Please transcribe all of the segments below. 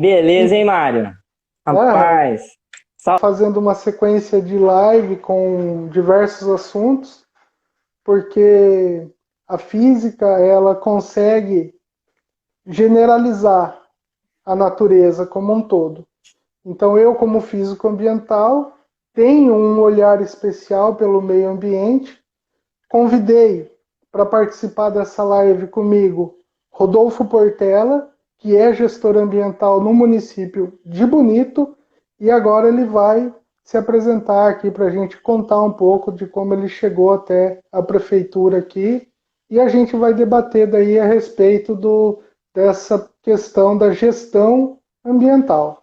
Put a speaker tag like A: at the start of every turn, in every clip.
A: Beleza,
B: E,
A: hein, Mário?
B: ah,
A: Rapaz, sal...
B: fazendo uma sequência de live com diversos assuntos, porque a física ela consegue generalizar a natureza como um todo. Então, eu, como físico ambiental, tenho um olhar especial pelo meio ambiente. Convidei para participar dessa live comigo Rodolfo Portela, que é gestor ambiental no município de Bonito, e agora ele vai se apresentar aqui para a gente contar um pouco de como ele chegou até a prefeitura aqui, e a gente vai debater daí a respeito dessa questão da gestão ambiental.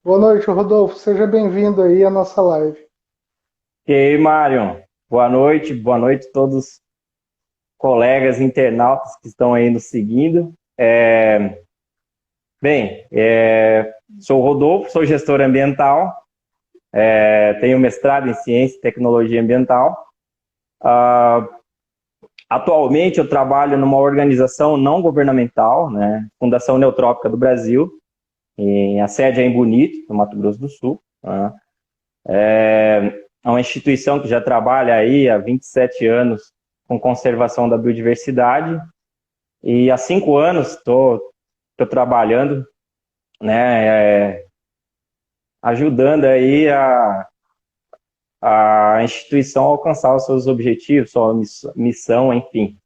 B: Boa noite, Rodolfo. Seja bem-vindo aí à nossa live.
A: E aí, Mário? Boa noite a todos os colegas internautas que estão aí nos seguindo. Bem, sou o Rodolfo, sou gestor ambiental, tenho mestrado em Ciência e Tecnologia Ambiental. Ah, Atualmente eu trabalho numa organização não governamental, né, Fundação Neotrópica do Brasil, a sede é em Bonito, no Mato Grosso do Sul. Né? É uma instituição que já trabalha aí há 27 anos com conservação da biodiversidade e há 5 anos estou trabalhando, né, ajudando aí a instituição a alcançar os seus objetivos, sua missão, enfim.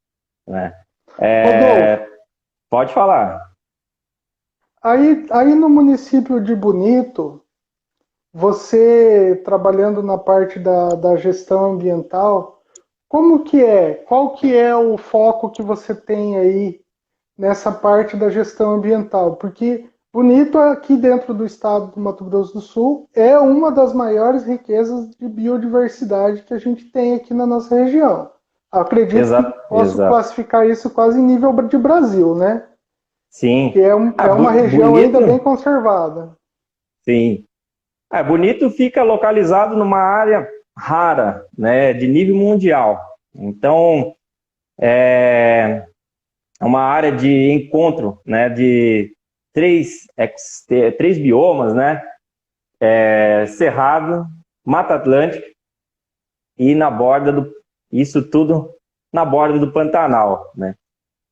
A: Né.
B: Rodolfo,
A: Pode falar.
B: aí no município de Bonito, você trabalhando na parte da gestão ambiental, como que é? Qual que é o foco que você tem aí nessa parte da gestão ambiental? Porque Bonito, aqui dentro do estado do Mato Grosso do Sul, é uma das maiores riquezas de biodiversidade que a gente tem aqui na nossa região. Acredito que
A: Exato,
B: posso
A: exato.
B: classificar isso quase em nível de Brasil, né? Que
A: Sim.
B: é uma região ainda bem
A: Bonito,
B: conservada.
A: sim. Bonito fica localizado numa área rara, né, de nível mundial. Então, é uma área de encontro, né, de três biomas, né, Cerrado, Mata Atlântica e na borda do, isso tudo na borda do Pantanal, né.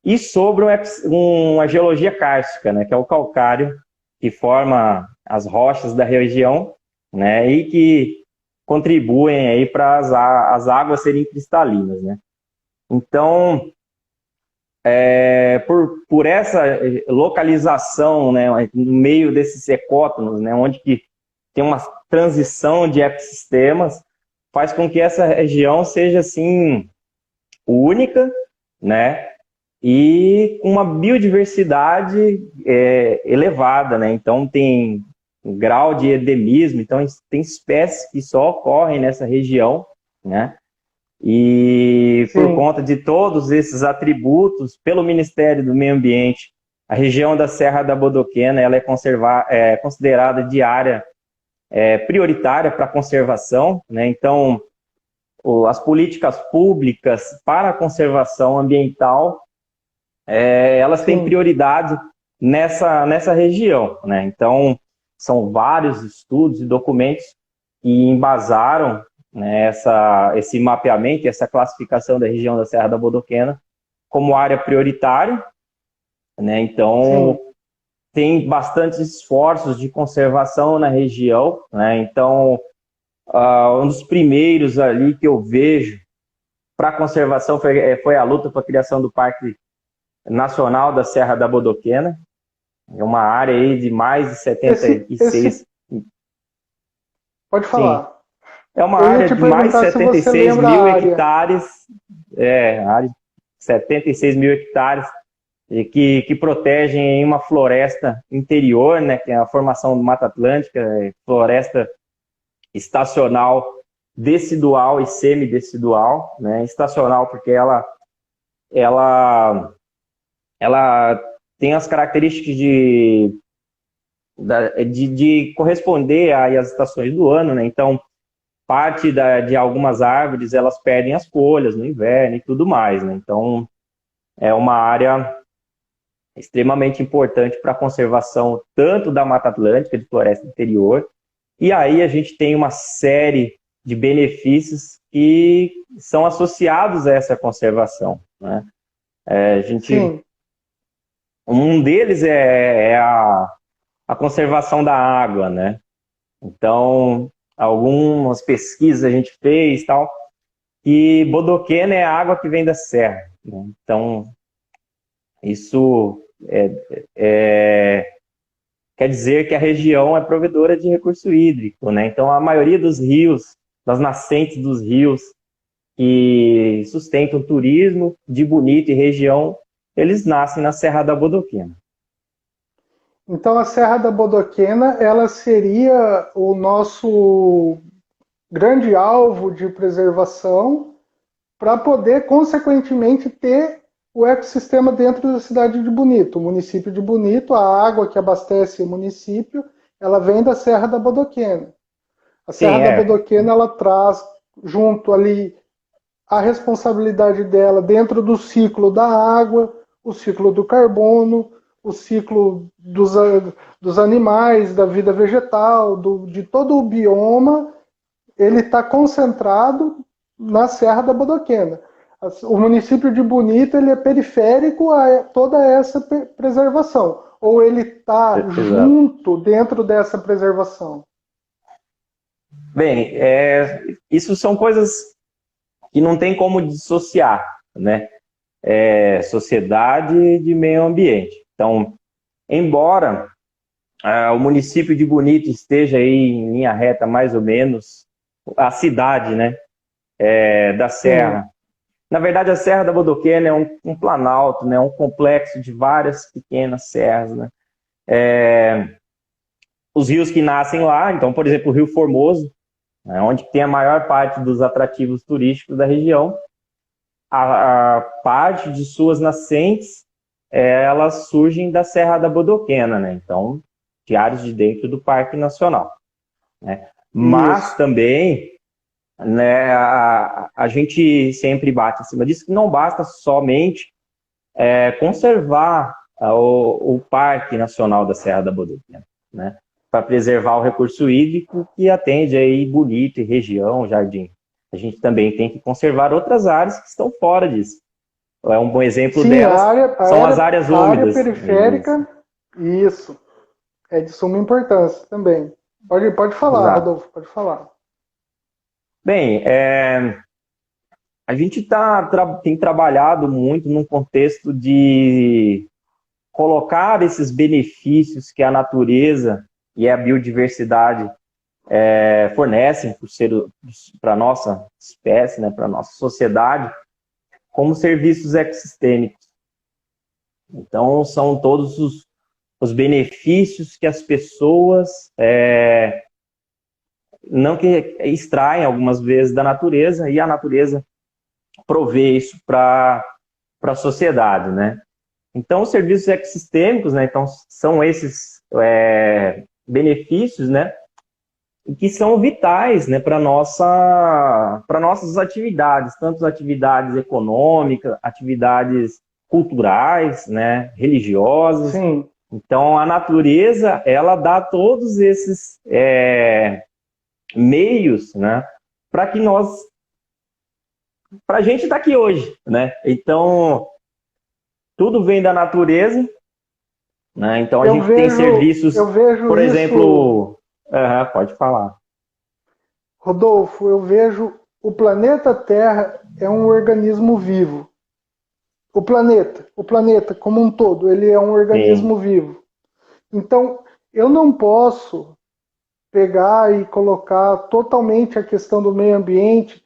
A: E sobre uma geologia kárstica, né, que é o calcário que forma as rochas da região, né, e que contribuem aí para as águas serem cristalinas, né. Então, por essa localização, né, no meio desses ecótonos, né, onde que tem uma transição de ecossistemas, faz com que essa região seja assim única, né, e com uma biodiversidade elevada, né? Então tem um grau de endemismo, então tem espécies que só ocorrem nessa região, né? E por
B: Sim,
A: conta de todos esses atributos, pelo Ministério do Meio Ambiente, a região da Serra da Bodoquena ela é considerada de área prioritária para a conservação, né? Então, as políticas públicas para a conservação ambiental, elas têm
B: sim.
A: prioridade nessa região, né? Então, são vários estudos e documentos que embasaram, né, esse mapeamento, essa classificação da região da Serra da Bodoquena como área prioritária, né? Então,
B: Sim,
A: tem bastantes esforços de conservação na região, né? Então, um dos primeiros ali que eu vejo para conservação foi a luta para a criação do Parque Nacional da Serra da Bodoquena. É uma área aí de mais de
B: esse
A: 76.
B: pode
A: Sim,
B: falar.
A: é uma
B: Eu ia
A: área
B: te
A: de mais de
B: perguntar se
A: setenta e
B: você
A: seis
B: lembra
A: mil
B: a área.
A: hectares, área de 76 mil hectares, e que protegem uma floresta interior, né, que é a formação do Mata Atlântica, floresta estacional, decidual e semidecidual, né, estacional porque ela, ela tem as características de corresponder às estações do ano, né, então parte de algumas árvores elas perdem as folhas no inverno e tudo mais, né? Então é uma área extremamente importante para a conservação tanto da Mata Atlântica, de floresta interior, e aí a gente tem uma série de benefícios que são associados a essa conservação, né?
B: Sim.
A: Um deles é a conservação da água, né? Então, algumas pesquisas a gente fez, tal, e bodoquena é a água que vem da serra, né? Então, isso quer dizer que a região é provedora de recurso hídrico, né? Então, a maioria dos rios, das nascentes dos rios que sustentam o turismo de Bonito e região, eles nascem na Serra da Bodoquena.
B: Então a Serra da Bodoquena, ela seria o nosso grande alvo de preservação para poder, consequentemente, ter o ecossistema dentro da cidade de Bonito. O município de Bonito, a água que abastece o município, ela vem da Serra da Bodoquena. A Serra
A: Sim,
B: da Bodoquena, ela traz junto ali a responsabilidade dela dentro do ciclo da água, o ciclo do carbono, o ciclo dos animais, da vida vegetal, de todo o bioma, ele está concentrado na Serra da Bodoquena. O município de Bonito ele é periférico a toda essa preservação, ou ele está
A: exato.
B: junto dentro dessa preservação?
A: Bem, isso são coisas que não tem como dissociar, né? Sociedade de meio ambiente. Então, embora o município de Bonito esteja aí em linha reta, mais ou menos, a cidade, né, da
B: Sim.
A: Serra. Na verdade, a Serra da Bodoquena é um planalto, né, um complexo de várias pequenas serras, né? Os rios que nascem lá, então, por exemplo, o Rio Formoso, né, onde tem a maior parte dos atrativos turísticos da região, a parte de suas nascentes, elas surgem da Serra da Bodoquena, né? Então, de áreas de dentro do Parque Nacional, né? Mas
B: Isso.
A: também, né, a gente sempre bate em cima disso, que não basta somente conservar o Parque Nacional da Serra da Bodoquena, né? Para preservar o recurso hídrico que atende aí Bonito e região, Jardim. A gente também tem que conservar outras áreas que estão fora disso. Um bom exemplo
B: Sim,
A: delas são as áreas
B: a área
A: úmidas.
B: periférica, isso, é de suma importância também. Pode falar,
A: Exato.
B: Rodolfo, pode falar.
A: Bem, a gente tem trabalhado muito num contexto de colocar esses benefícios que a natureza e a biodiversidade fornecem para a nossa espécie, né, para a nossa sociedade, como serviços ecossistêmicos. Então, são todos os benefícios que as pessoas não que extraem algumas vezes da natureza, e a natureza provê isso para a sociedade, né? Então, os serviços ecossistêmicos, né, então, são esses benefícios, né, que são vitais, né, para nossas atividades, tanto atividades econômicas, atividades culturais, né, religiosas.
B: Sim,
A: Então, a natureza, ela dá todos esses meios, né, para que para a gente estar aqui hoje, né? Então, tudo vem da natureza, né? Então, a gente tem
B: eu
A: serviços,
B: vejo
A: por
B: isso,
A: exemplo, pode falar.
B: Rodolfo, eu vejo o planeta Terra é um organismo vivo. O planeta como um todo, ele é um
A: Sim,
B: organismo vivo. Então, eu não posso pegar e colocar totalmente a questão do meio ambiente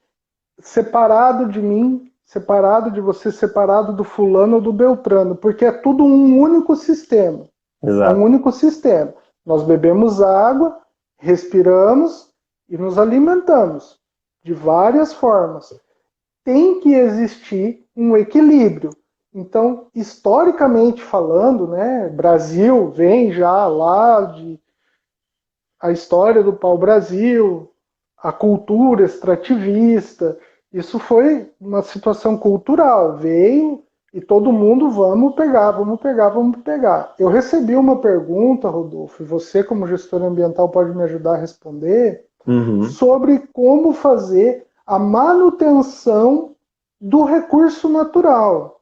B: separado de mim, separado de você, separado do fulano ou do beltrano, porque é tudo um único sistema. É um
A: exato.
B: único sistema. Nós bebemos água, respiramos e nos alimentamos de várias formas. Tem que existir um equilíbrio. Então, historicamente falando, né, Brasil vem já lá de a história do pau-brasil, a cultura extrativista, isso foi uma situação cultural, veio E todo mundo, vamos pegar, vamos pegar, vamos pegar. Eu recebi uma pergunta, Rodolfo, e você, como gestor ambiental, pode me ajudar a responder, sobre como fazer a manutenção do recurso natural.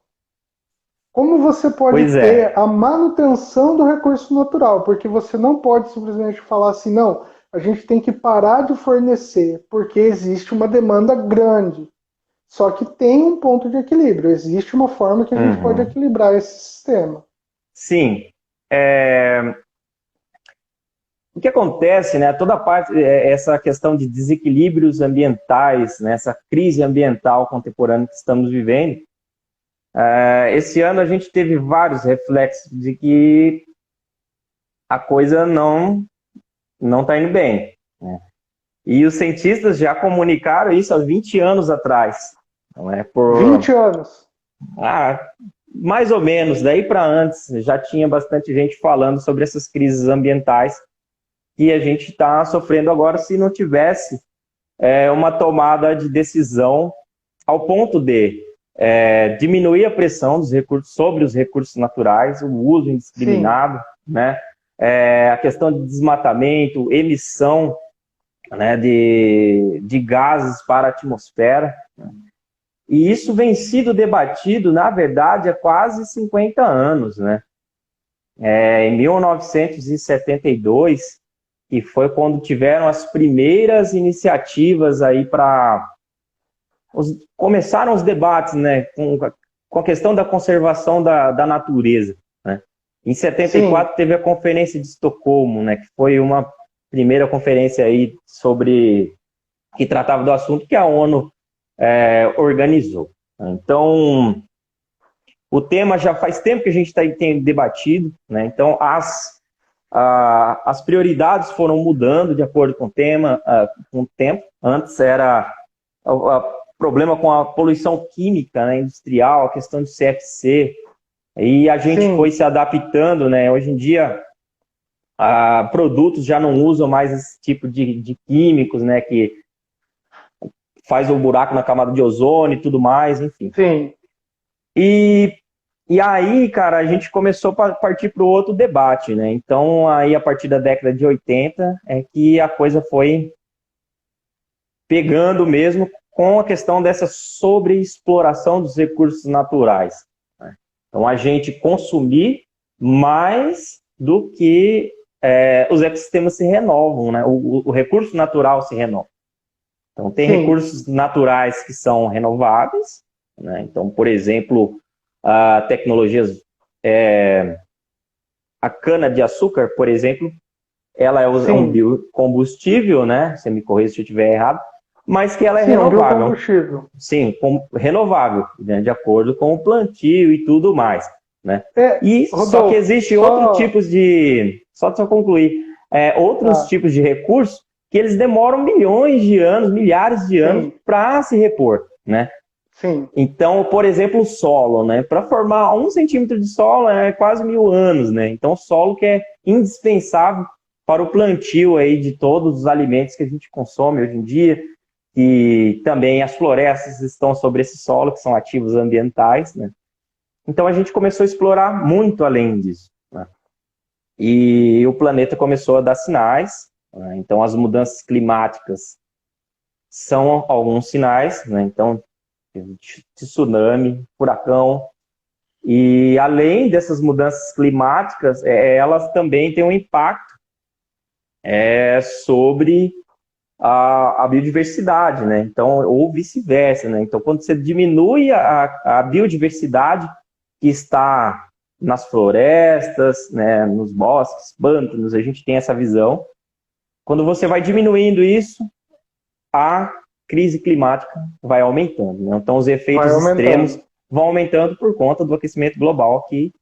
B: Como você pode ter a manutenção do recurso natural? Porque você não pode simplesmente falar assim, não, a gente tem que parar de fornecer, porque existe uma demanda grande. Só que tem um ponto de equilíbrio. Existe uma forma que a gente pode equilibrar esse sistema.
A: Sim. O que acontece, né? Toda parte, essa questão de desequilíbrios ambientais, né, essa crise ambiental contemporânea que estamos vivendo, esse ano a gente teve vários reflexos de que a coisa não está indo bem, né? E os cientistas já comunicaram isso há 20 anos atrás. Não é por
B: 20 anos.
A: Mais ou menos, daí para antes, já tinha bastante gente falando sobre essas crises ambientais que a gente está sofrendo agora se não tivesse uma tomada de decisão ao ponto de diminuir a pressão dos recursos sobre os recursos naturais, o uso indiscriminado, né? A questão de desmatamento, emissão, né, de gases para a atmosfera. E isso vem sido debatido, na verdade, há quase 50 anos, né? Em 1972, que foi quando tiveram as primeiras iniciativas aí para... Começaram os debates, né, com a questão da conservação da natureza, né? Em 74 teve a Conferência de Estocolmo, né, que foi uma primeira conferência aí que tratava do assunto que a ONU organizou. Então, o tema já faz tempo que a gente tem debatido, né? Então, as prioridades foram mudando de acordo com o tema, com o tempo. Antes era o problema com a poluição química, né, industrial, a questão de CFC, e a gente foi se adaptando, né? Hoje em dia, produtos já não usam mais esse tipo de químicos, né, que faz o buraco na camada de ozônio e tudo mais, enfim.
B: Sim.
A: E aí, cara, a gente começou a partir para o outro debate, né? Então, aí, a partir da década de 80, é que a coisa foi pegando mesmo com a questão dessa sobreexploração dos recursos naturais, né? Então, a gente consumir mais do que os ecossistemas se renovam, né? O recurso natural se renova. Então, tem recursos naturais que são renováveis, né? Então, por exemplo, tecnologias... a cana-de-açúcar, por exemplo, ela é um biocombustível, né? Você me corrija se eu estiver errado, mas que ela é renovável.
B: Biocombustível.
A: Sim, renovável, né? De acordo com o plantio e tudo mais, né? Rodolfo, só que existe outros tipos de... Só para concluir, outros tipos de recursos que eles demoram milhões de anos, milhares de anos para se repor, né?
B: Sim.
A: Então, por exemplo, o solo, né? Para formar 1 centímetro de solo é quase 1000 anos, né? Então, o solo que é indispensável para o plantio aí de todos os alimentos que a gente consome hoje em dia, e também as florestas estão sobre esse solo, que são ativos ambientais, né? Então, a gente começou a explorar muito além disso, né? E o planeta começou a dar sinais, né? Então, as mudanças climáticas são alguns sinais, né? Então, tsunami, furacão, e além dessas mudanças climáticas, elas também têm um impacto sobre a biodiversidade, né? Então, ou vice-versa, né? Então, quando você diminui a biodiversidade que está nas florestas, né, nos bosques, pântanos, a gente tem essa visão. Quando você vai diminuindo isso, a crise climática vai aumentando, né? Então, os efeitos extremos vão aumentando por conta do aquecimento global que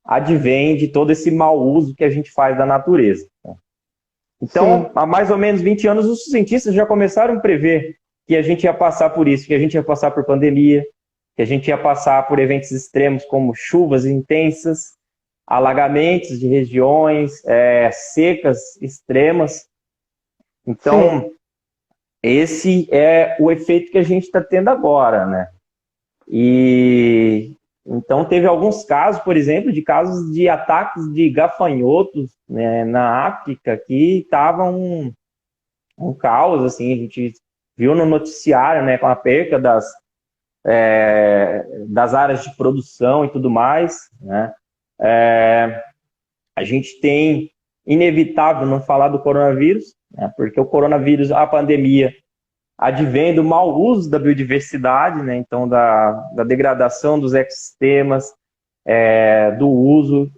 A: advém de todo esse mau uso que a gente faz da natureza. Então, há mais ou menos 20 anos, os cientistas já começaram a prever que a gente ia passar por isso, que a gente ia passar por pandemia, que a gente ia passar por eventos extremos como chuvas intensas, alagamentos de regiões, secas extremas. Então, esse é o efeito que a gente está tendo agora, né? E então teve alguns casos, por exemplo, de casos de ataques de gafanhotos, né, na África, que estava um caos, assim, a gente viu no noticiário, né, com a perca das áreas de produção e tudo mais, né. A gente tem, inevitável não falar do coronavírus, né, porque o coronavírus, a pandemia, advém do mau uso da biodiversidade, né, então da degradação dos ecossistemas, do uso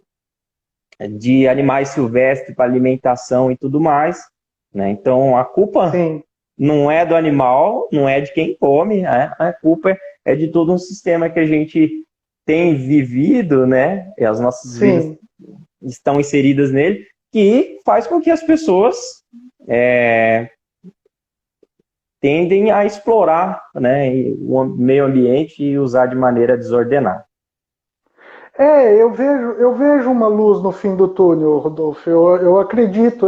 A: de animais silvestres para alimentação e tudo mais, né, então a culpa
B: Sim.
A: não é do animal, não é de quem come, né, a culpa é de todo um sistema que a gente tem vivido, né, e as nossas vidas estão inseridas nele, que faz com que as pessoas tendem a explorar, né, o meio ambiente e usar de maneira desordenada.
B: Eu vejo uma luz no fim do túnel, Rodolfo. Eu acredito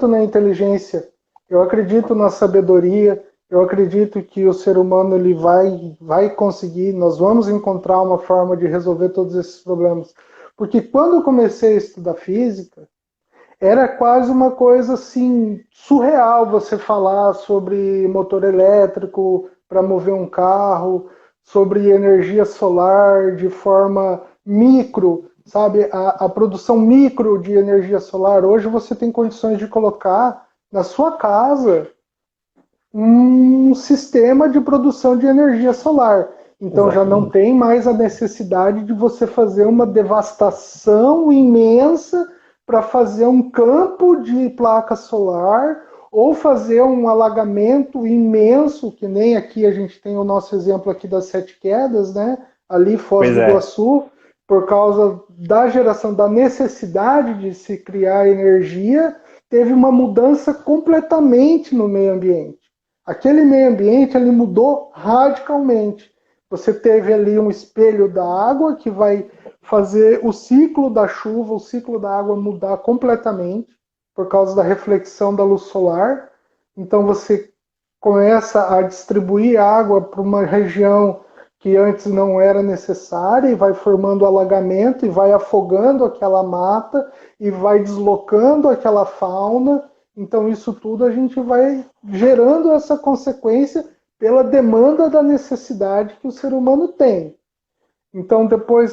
B: na inteligência, eu acredito na sabedoria, eu acredito que o ser humano ele vai conseguir, nós vamos encontrar uma forma de resolver todos esses problemas. Porque quando eu comecei a estudar física, era quase uma coisa assim surreal você falar sobre motor elétrico para mover um carro, sobre energia solar de forma micro, sabe? A produção micro de energia solar. Hoje você tem condições de colocar na sua casa um sistema de produção de energia solar. Então
A: Exatamente.
B: Já não tem mais a necessidade de você fazer uma devastação imensa para fazer um campo de placa solar ou fazer um alagamento imenso, que nem aqui a gente tem o nosso exemplo aqui das Sete Quedas, né? Ali Foz do Iguaçu, por causa da geração, da necessidade de se criar energia, teve uma mudança completamente no meio ambiente. Aquele meio ambiente ele mudou radicalmente. Você teve ali um espelho da água que vai fazer o ciclo da chuva, o ciclo da água mudar completamente por causa da reflexão da luz solar. Então você começa a distribuir água para uma região que antes não era necessária e vai formando alagamento e vai afogando aquela mata e vai deslocando aquela fauna. Então isso tudo a gente vai gerando essa consequência pela demanda da necessidade que o ser humano tem. Então depois,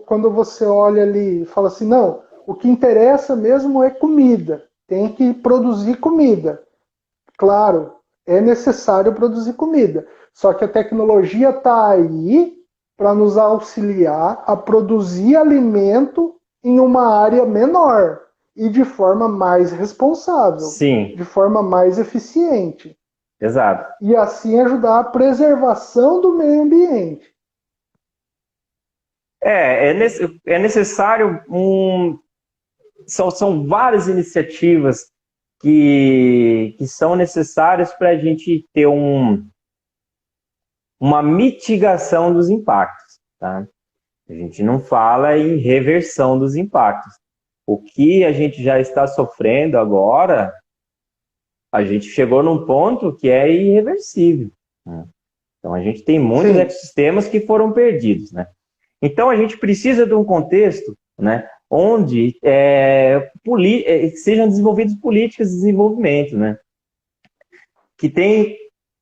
B: quando você olha ali e fala assim, não, o que interessa mesmo é comida, tem que produzir comida. Claro, é necessário produzir comida, só que a tecnologia está aí para nos auxiliar a produzir alimento em uma área menor e de forma mais responsável,
A: Sim.
B: De forma mais eficiente.
A: Exato.
B: E assim ajudar a preservação do meio ambiente.
A: É necessário são várias iniciativas que são necessárias para a gente ter uma mitigação dos impactos. Tá? A gente não fala em reversão dos impactos. O que a gente já está sofrendo agora, a gente chegou num ponto que é irreversível. Né? Então, a gente tem muitos ecossistemas que foram perdidos. Né? Então, a gente precisa de um contexto, né, onde sejam desenvolvidas políticas de desenvolvimento, né, que tem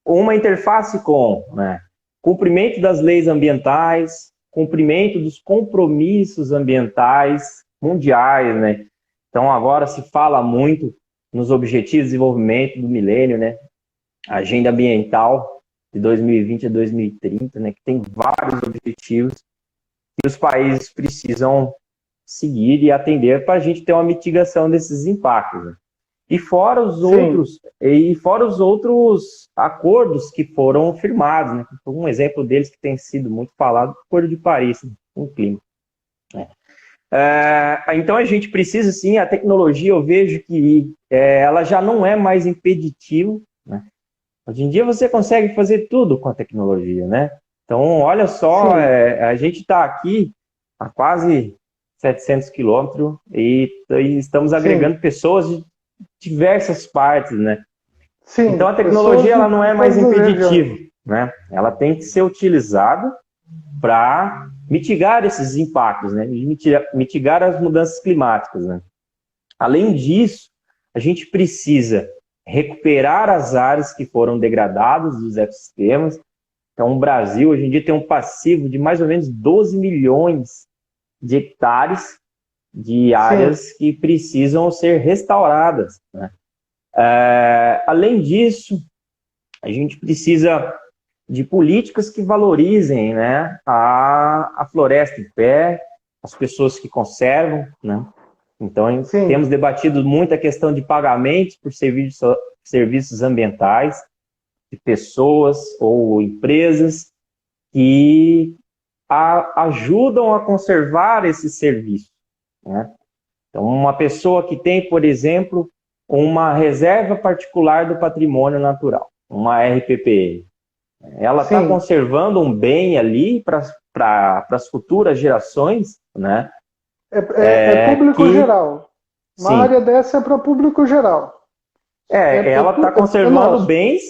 A: uma interface com, né, cumprimento das leis ambientais, cumprimento dos compromissos ambientais mundiais. Né. Então, agora se fala muito nos Objetivos de Desenvolvimento do Milênio, né, a Agenda Ambiental de 2020 a 2030, né, que tem vários objetivos que os países precisam seguir e atender para a gente ter uma mitigação desses impactos. Né? E fora os outros acordos que foram firmados, né? Um exemplo deles que tem sido muito falado, o Acordo de Paris, né? Com o clima. Então a gente precisa sim, a tecnologia eu vejo que ela já não é mais impeditiva. Né? Hoje em dia você consegue fazer tudo com a tecnologia, né? Então, olha só, a gente está aqui a quase 700 quilômetros e estamos agregando pessoas de diversas partes, né?
B: Sim,
A: então, a tecnologia ela não é mais impeditiva, né? Ela tem que ser utilizada para mitigar esses impactos, né? Mitigar as mudanças climáticas, né? Além disso, a gente precisa recuperar as áreas que foram degradadas dos ecossistemas. Então, o Brasil, hoje em dia, tem um passivo de mais ou menos 12 milhões de hectares de áreas que precisam ser restauradas, né? Além disso, a gente precisa de políticas que valorizem, né, a floresta em pé, as pessoas que conservam, né? Então, temos debatido muito a questão de pagamentos por serviços ambientais, de pessoas ou empresas que ajudam a conservar esses serviços, né? Então, uma pessoa que tem, por exemplo, uma reserva particular do patrimônio natural, uma RPPN, ela está conservando um bem ali para as futuras gerações, né?
B: É público geral. Uma área dessa é para o público geral.
A: Ela está conservando bens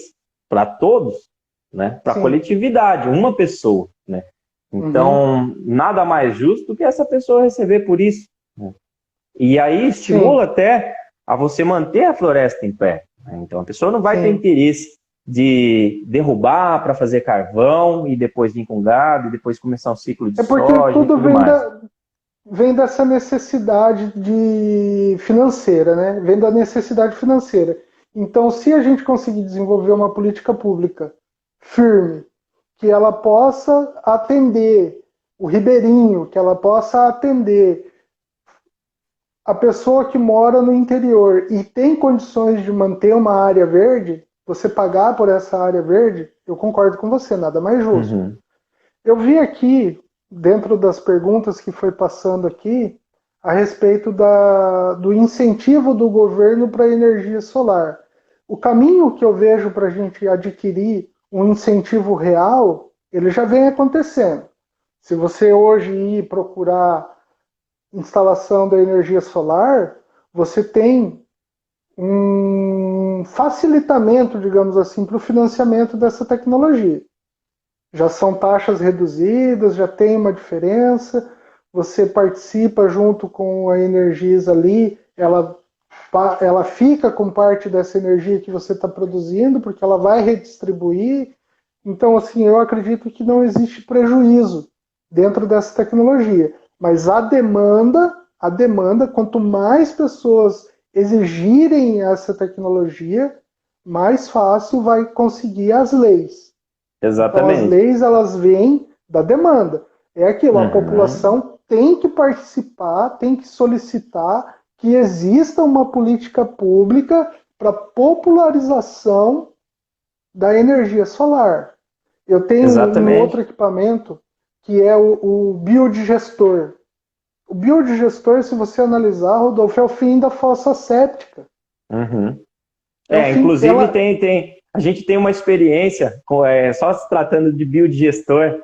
A: para todos, né? Para a coletividade, uma pessoa, né? Então, nada mais justo do que essa pessoa receber por isso, né? E aí estimula até a você manter a floresta em pé, né? Então, a pessoa não vai ter interesse de derrubar para fazer carvão e depois vir com gado e depois começar um ciclo de
B: porque
A: soja
B: tudo
A: e tudo mais.
B: Vem dessa necessidade financeira, né? Vem da necessidade financeira. Então, se a gente conseguir desenvolver uma política pública firme, que ela possa atender o ribeirinho, que ela possa atender a pessoa que mora no interior e tem condições de manter uma área verde, você pagar por essa área verde, eu concordo com você, nada mais justo. Eu vi aqui, dentro das perguntas que foi passando aqui, a respeito do incentivo do governo para a energia solar. O caminho que eu vejo para a gente adquirir um incentivo real, ele já vem acontecendo. Se você hoje ir procurar instalação da energia solar, você tem um facilitamento, digamos assim, para o financiamento dessa tecnologia. Já são taxas reduzidas, já tem uma diferença, você participa junto com a Energisa ali, ela fica com parte dessa energia que você está produzindo, porque ela vai redistribuir. Então, assim, eu acredito que não existe prejuízo dentro dessa tecnologia. Mas a demanda, quanto mais pessoas exigirem essa tecnologia, mais fácil vai conseguir as leis.
A: Exatamente.
B: Então, as leis, elas vêm da demanda. É aquilo, a população tem que participar, tem que solicitar que exista uma política pública para popularização da energia solar. Eu tenho um outro equipamento que é o biodigestor. O biodigestor, se você analisar, Rodolfo, é o fim da fossa séptica.
A: Inclusive, a gente tem uma experiência, só se tratando de biodigestor,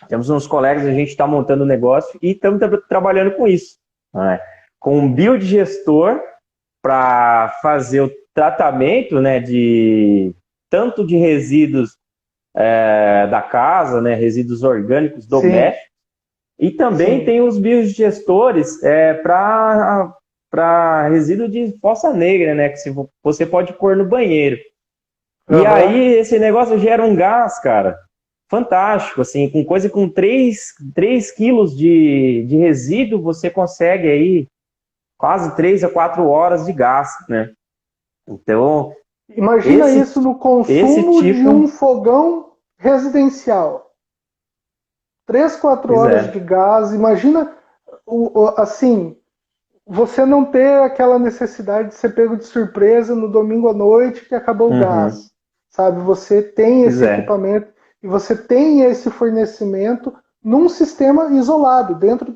A: temos uns colegas, a gente está montando um negócio e estamos trabalhando com isso, né? Com um biodigestor para fazer o tratamento, né, tanto de resíduos da casa, né, resíduos orgânicos domésticos, e também tem os biodigestores para resíduo de fossa negra, né, que você pode pôr no banheiro. E aí esse negócio gera um gás, cara, fantástico, assim, com 3 quilos de resíduo, você consegue aí quase 3 a 4 horas de gás, né? Então,
B: imagina isso no consumo de um fogão residencial. 3, 4 horas de gás. Imagina, assim, você não ter aquela necessidade de ser pego de surpresa no domingo à noite que acabou o gás. Sabe? Você tem esse equipamento e você tem esse fornecimento num sistema isolado, dentro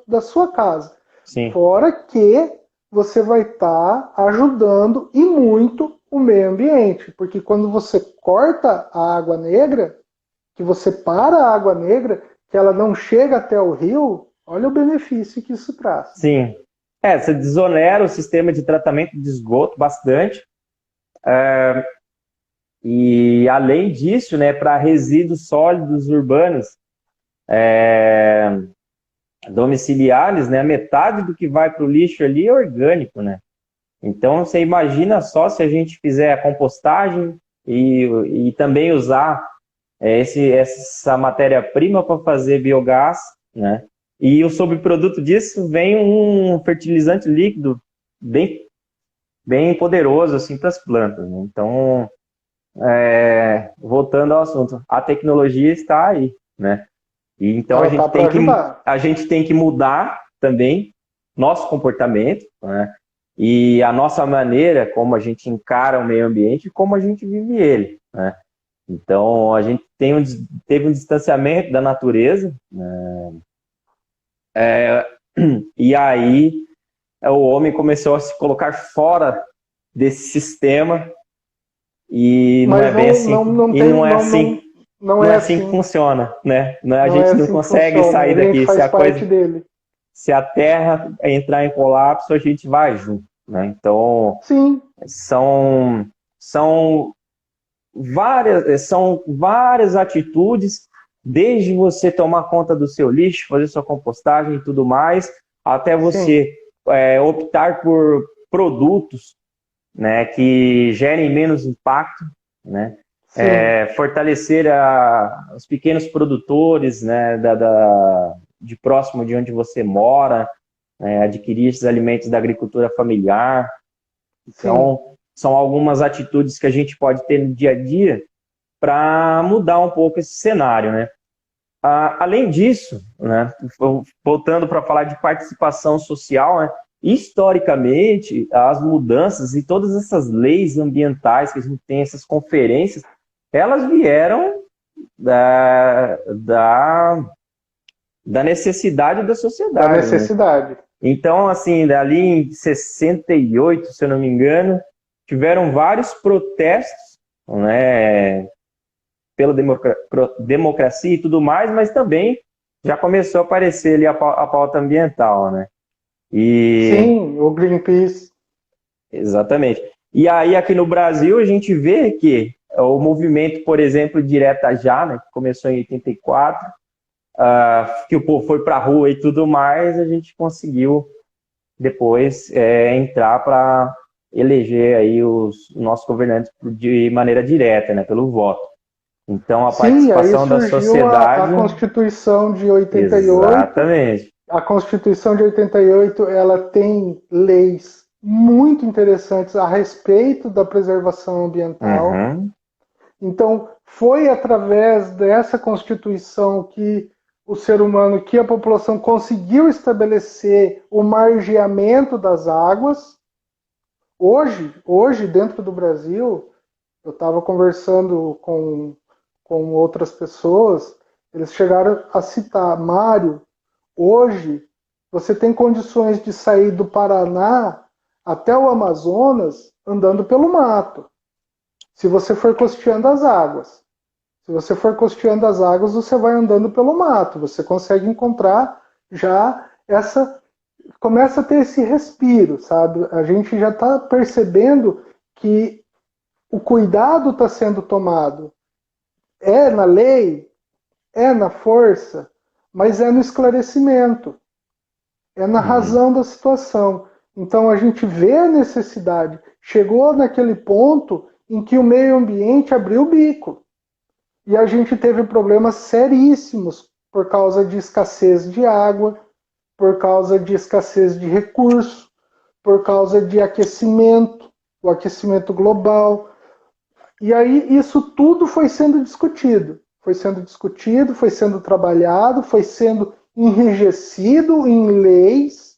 B: da sua casa. Fora que você vai estar ajudando e muito o meio ambiente, porque quando você corta a água negra, que você para a água negra, que ela não chega até o rio, olha o benefício que isso traz.
A: Sim. Você desonera o sistema de tratamento de esgoto bastante. E além disso, né, para resíduos sólidos urbanos domiciliares, né, metade do que vai para o lixo ali é orgânico, né? Então você imagina só se a gente fizer a compostagem e também usar essa matéria-prima para fazer biogás, né? E o sobreproduto disso vem um fertilizante líquido bem, bem poderoso assim para as plantas, né? Então, voltando ao assunto, a tecnologia está aí, né? E então
B: Ela tá para ajudar.
A: a gente tem que mudar também nosso comportamento, né? E a nossa maneira como a gente encara o meio ambiente e como a gente vive ele, né? Então a gente teve um distanciamento da natureza, né? E aí o homem começou a se colocar fora desse sistema e não é
B: Mas
A: bem assim,
B: não
A: e
B: tem,
A: não é assim,
B: não
A: não
B: é
A: é assim que
B: assim.
A: funciona, né? A
B: Não é
A: gente não
B: assim que
A: consegue
B: funciona.
A: sair
B: A gente
A: daqui.
B: faz parte dele.
A: Se a Terra entrar em colapso, a gente vai junto, né? Então
B: Sim,
A: são são várias atitudes, desde você tomar conta do seu lixo, fazer sua compostagem e tudo mais, até
B: sim,
A: você optar por produtos, né, que gerem menos impacto, né?
B: sim,
A: Fortalecer os pequenos produtores, né, de próximo de onde você mora, adquirir esses alimentos da agricultura familiar.
B: sim.
A: Então, são algumas atitudes que a gente pode ter no dia a dia para mudar um pouco esse cenário, né? Além disso, né, voltando para falar de participação social, né, historicamente, as mudanças e todas essas leis ambientais que a gente tem, essas conferências, elas vieram da necessidade da
B: Da
A: sociedade, né?
B: necessidade.
A: Então, assim, ali em 68, se eu não me engano, tiveram vários protestos, né, pela democracia e tudo mais, mas também já começou a aparecer ali a pauta ambiental, né? E
B: Sim, o Greenpeace.
A: exatamente. E aí aqui no Brasil a gente vê que o movimento, por exemplo, Direta Já, né, que começou em 84, que o povo foi para a rua e tudo mais, a gente conseguiu depois entrar para eleger aí os nossos governantes de maneira direta, né, pelo voto. Então, a
B: Sim, aí
A: participação da
B: surgiu a
A: sociedade.
B: Constituição de 88.
A: Exatamente.
B: A Constituição de 88, ela tem leis muito interessantes a respeito da preservação ambiental.
A: Uhum.
B: Então, foi através dessa Constituição que o ser humano, que a população conseguiu estabelecer o margeamento das águas. Hoje dentro do Brasil, eu estava conversando com outras pessoas, eles chegaram a citar, Mário, hoje você tem condições de sair do Paraná até o Amazonas andando pelo mato, se você for costeando as águas. Se você for costeando as águas, você vai andando pelo mato, você consegue encontrar já essa... Começa a ter esse respiro, sabe? A gente já está percebendo que o cuidado está sendo tomado. É na lei, é na força, mas é no esclarecimento, é na
A: Uhum.
B: razão da situação. Então a gente vê a necessidade. Chegou naquele ponto em que o meio ambiente abriu o bico. E a gente teve problemas seríssimos por causa de escassez de água, por causa de escassez de recursos, por causa de aquecimento, o aquecimento global. E aí isso tudo foi sendo discutido. Foi sendo trabalhado, foi sendo enrijecido em leis,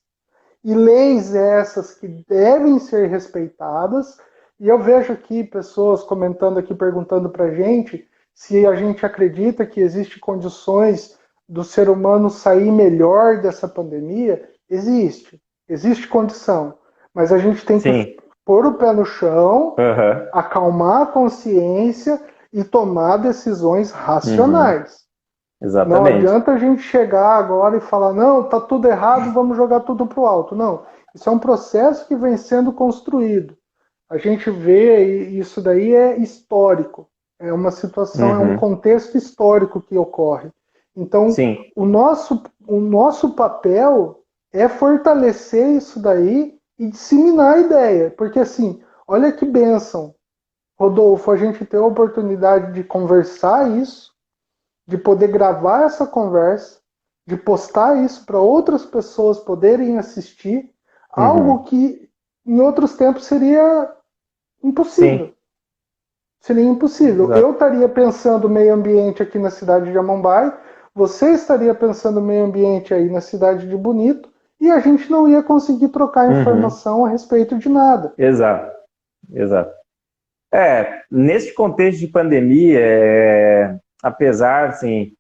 B: e leis essas que devem ser respeitadas. E eu vejo aqui pessoas comentando aqui, perguntando para a gente se a gente acredita que existe condições do ser humano sair melhor dessa pandemia. Existe condição, mas a gente tem que
A: Sim.
B: pôr o pé no chão,
A: Uhum.
B: acalmar a consciência e tomar decisões
A: Uhum.
B: racionais. Não
A: Exatamente.
B: adianta a gente chegar agora e falar, não, tá tudo errado, vamos jogar tudo pro alto. Não, isso é um processo que vem sendo construído. A gente vê, e isso daí é histórico. É uma situação, é um contexto histórico que ocorre. Então,
A: Sim.
B: o nosso papel é fortalecer isso daí e disseminar a ideia. Porque, assim, olha que bênção, Rodolfo, a gente ter a oportunidade de conversar isso, de poder gravar essa conversa, de postar isso para outras pessoas poderem assistir, algo que em outros tempos seria impossível.
A: Sim.
B: Seria impossível.
A: Exato.
B: Eu estaria pensando meio ambiente aqui na cidade de Amambai, você estaria pensando meio ambiente aí na cidade de Bonito, e a gente não ia conseguir trocar informação a respeito de nada.
A: Exato. Exato. Nesse contexto de pandemia, apesar, assim,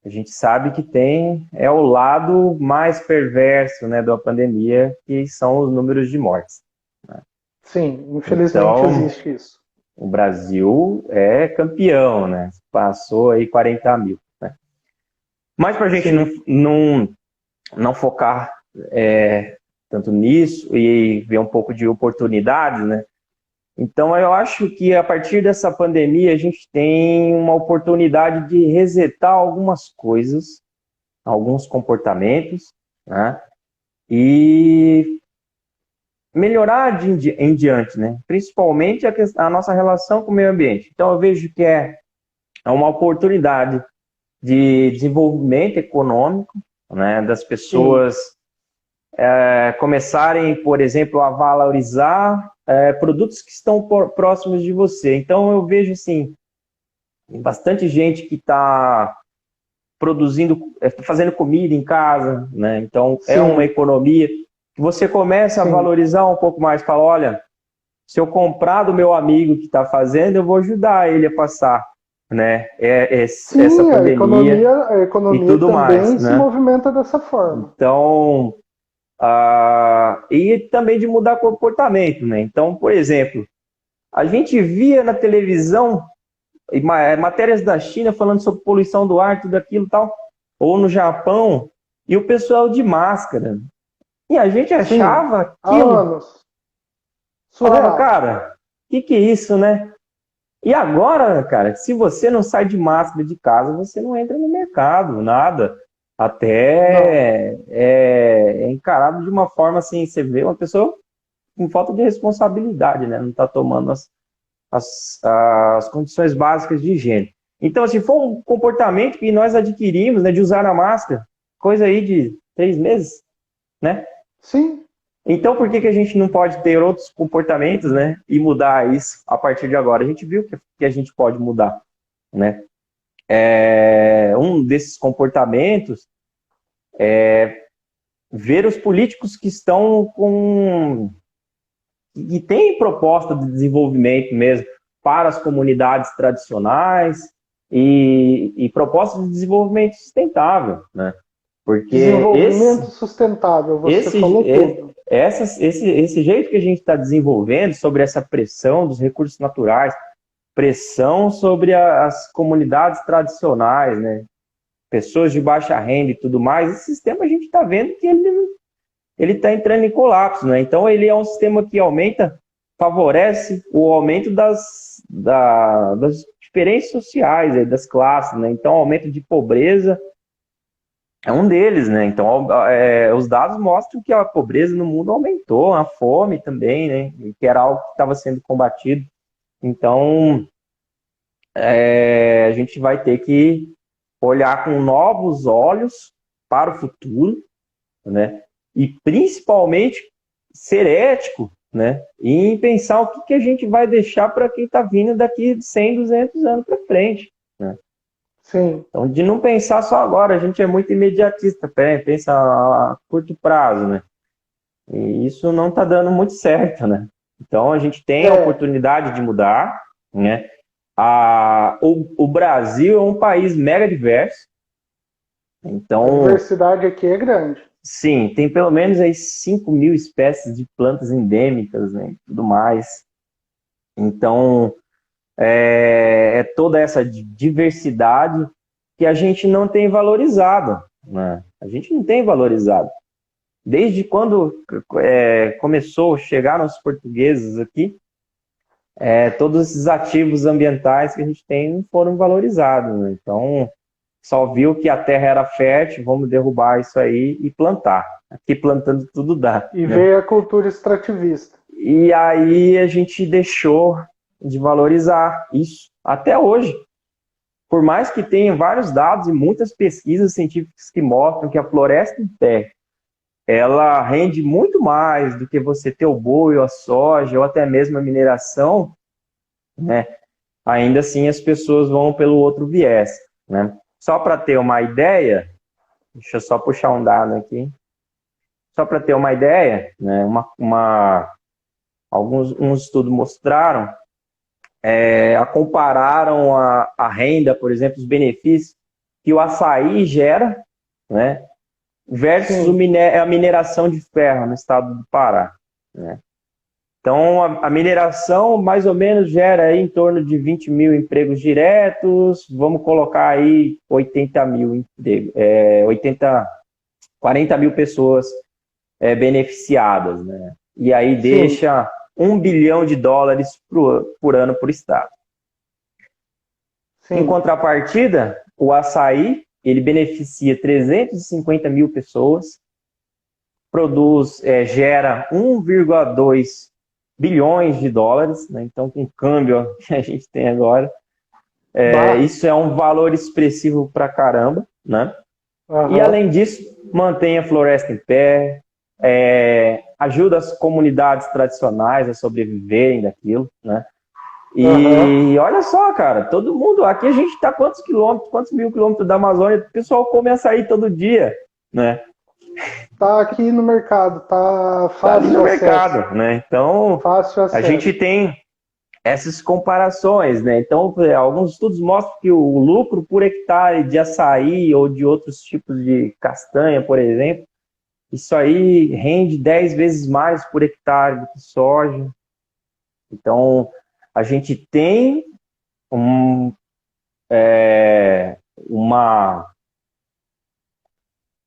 A: a gente sabe que tem o lado mais perverso, né, da pandemia, que são os números de mortes. Né?
B: Sim, infelizmente
A: Então,
B: existe isso.
A: o Brasil é campeão, né? Passou aí 40 mil. Né? Mas para a gente não focar tanto nisso e ver um pouco de oportunidade, né? Então, eu acho que a partir dessa pandemia a gente tem uma oportunidade de resetar algumas coisas, alguns comportamentos, né? E melhorar em diante, né? Principalmente a nossa relação com o meio ambiente. Então, eu vejo que é uma oportunidade de desenvolvimento econômico, né? Das pessoas começarem, por exemplo, a valorizar produtos que estão próximos de você. Então, eu vejo, assim, bastante gente que está produzindo, fazendo comida em casa, né? Então, é uma economia que você começa a valorizar um pouco mais, fala, olha, se eu comprar do meu amigo que está fazendo, eu vou ajudar ele a passar, né? Essa pandemia
B: a economia
A: e tudo
B: também
A: mais,
B: se
A: né?
B: movimenta dessa forma.
A: Então, e também de mudar comportamento, né? Então, por exemplo, a gente via na televisão matérias da China falando sobre poluição do ar, tudo aquilo e tal, ou no Japão, e o pessoal de máscara. E a gente achava
B: Há
A: aquilo,
B: anos.
A: falava,
B: Surreal.
A: cara, o que é isso, né? E agora, cara, se você não sai de máscara de casa, você não entra no mercado, nada. Até é encarado de uma forma assim, você vê uma pessoa com falta de responsabilidade, né? Não está tomando as condições básicas de higiene. Então, assim, foi um comportamento que nós adquirimos, né, de usar a máscara, coisa aí de 3 meses, né?
B: Sim.
A: Então, por que a gente não pode ter outros comportamentos, né, e mudar isso a partir de agora? A gente viu que a gente pode mudar, né? Um desses comportamentos é ver os políticos que estão que têm proposta de desenvolvimento mesmo para as comunidades tradicionais e propostas de desenvolvimento sustentável, né? Porque
B: Desenvolvimento sustentável, você falou tudo.
A: esse jeito que a gente está desenvolvendo sobre essa pressão dos recursos naturais, pressão sobre as comunidades tradicionais, né? Pessoas de baixa renda e tudo mais, esse sistema a gente está vendo que ele está entrando em colapso, né? Então ele é um sistema que favorece o aumento das diferenças sociais, das classes, né? Então, aumento de pobreza é um deles, né? Então, os dados mostram que a pobreza no mundo aumentou, a fome também, né? Que era algo que estava sendo combatido. Então, a gente vai ter que olhar com novos olhos para o futuro, né? E principalmente ser ético, né? E em pensar o que a gente vai deixar para quem está vindo daqui de 100, 200 anos para frente, né?
B: Sim.
A: Então, de não pensar só agora, a gente é muito imediatista, pensa a curto prazo, né? E isso não está dando muito certo, né? Então, a gente tem a oportunidade de mudar, né? O Brasil é um país mega diverso. Então,
B: a diversidade aqui é grande.
A: Sim, tem pelo menos aí 5 mil espécies de plantas endêmicas, né? E tudo mais. Então, toda essa diversidade que a gente não tem valorizado, né? A gente não tem valorizado. Desde quando chegaram os portugueses aqui, todos esses ativos ambientais que a gente tem não foram valorizados, né? Então, só viu que a terra era fértil, vamos derrubar isso aí e plantar. Aqui plantando tudo dá.
B: E
A: Né?
B: veio a cultura extrativista.
A: E aí a gente deixou de valorizar isso até hoje. Por mais que tenha vários dados e muitas pesquisas científicas que mostram que a floresta em pé, ela rende muito mais do que você ter o boi, ou a soja, ou até mesmo a mineração, né? Ainda assim as pessoas vão pelo outro viés, né? Só para ter uma ideia, deixa eu só puxar um dado aqui. Só para ter uma ideia, né? Alguns estudos mostraram, compararam a renda, por exemplo, os benefícios que o açaí gera, né? Versus a mineração de ferro no estado do Pará, né? Então, a mineração mais ou menos gera aí em torno de 20 mil empregos diretos, vamos colocar aí 80 mil empregos, 40 mil pessoas beneficiadas, né? E aí deixa $1 bilhão por ano por estado. Sim. Em contrapartida, o açaí, ele beneficia 350 mil pessoas, gera 1,2 bilhões de dólares, né? Então, com o câmbio que a gente tem agora, isso é um valor expressivo pra caramba, né? Uhum. E, além disso, mantém a floresta em pé, ajuda as comunidades tradicionais a sobreviverem daquilo, né? E olha só, cara, todo mundo, aqui a gente está quantos mil quilômetros da Amazônia, o pessoal come açaí todo dia, né?
B: Tá aqui no mercado, tá fácil
A: no mercado, né? Então, a gente tem essas comparações, né? Então, alguns estudos mostram que o lucro por hectare de açaí ou de outros tipos de castanha, por exemplo, isso aí rende 10 vezes mais por hectare do que soja. Então, a gente tem um